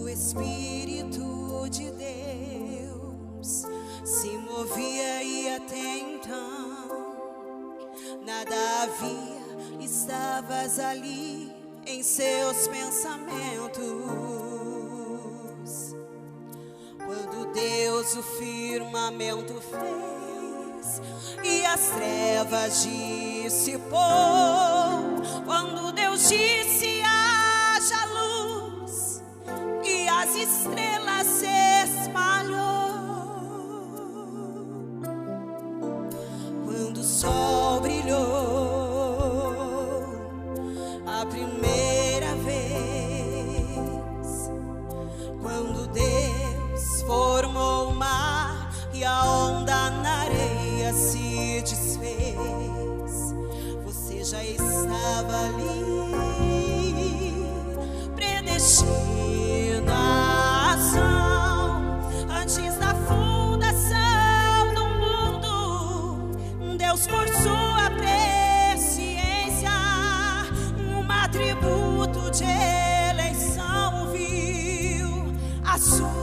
Espírito de Deus se movia e até então nada havia, estavas ali em seus pensamentos. Quando Deus o firmamento fez e as trevas dissipou, quando Deus disse haja luz, as estrelas se espalhou. Quando o sol brilhou a primeira vez, quando Deus formou o mar e a onda na areia se desfez, você já estava ali, predestinado. Antes da fundação do mundo, Deus por sua presciência, um atributo de eleição viu a sua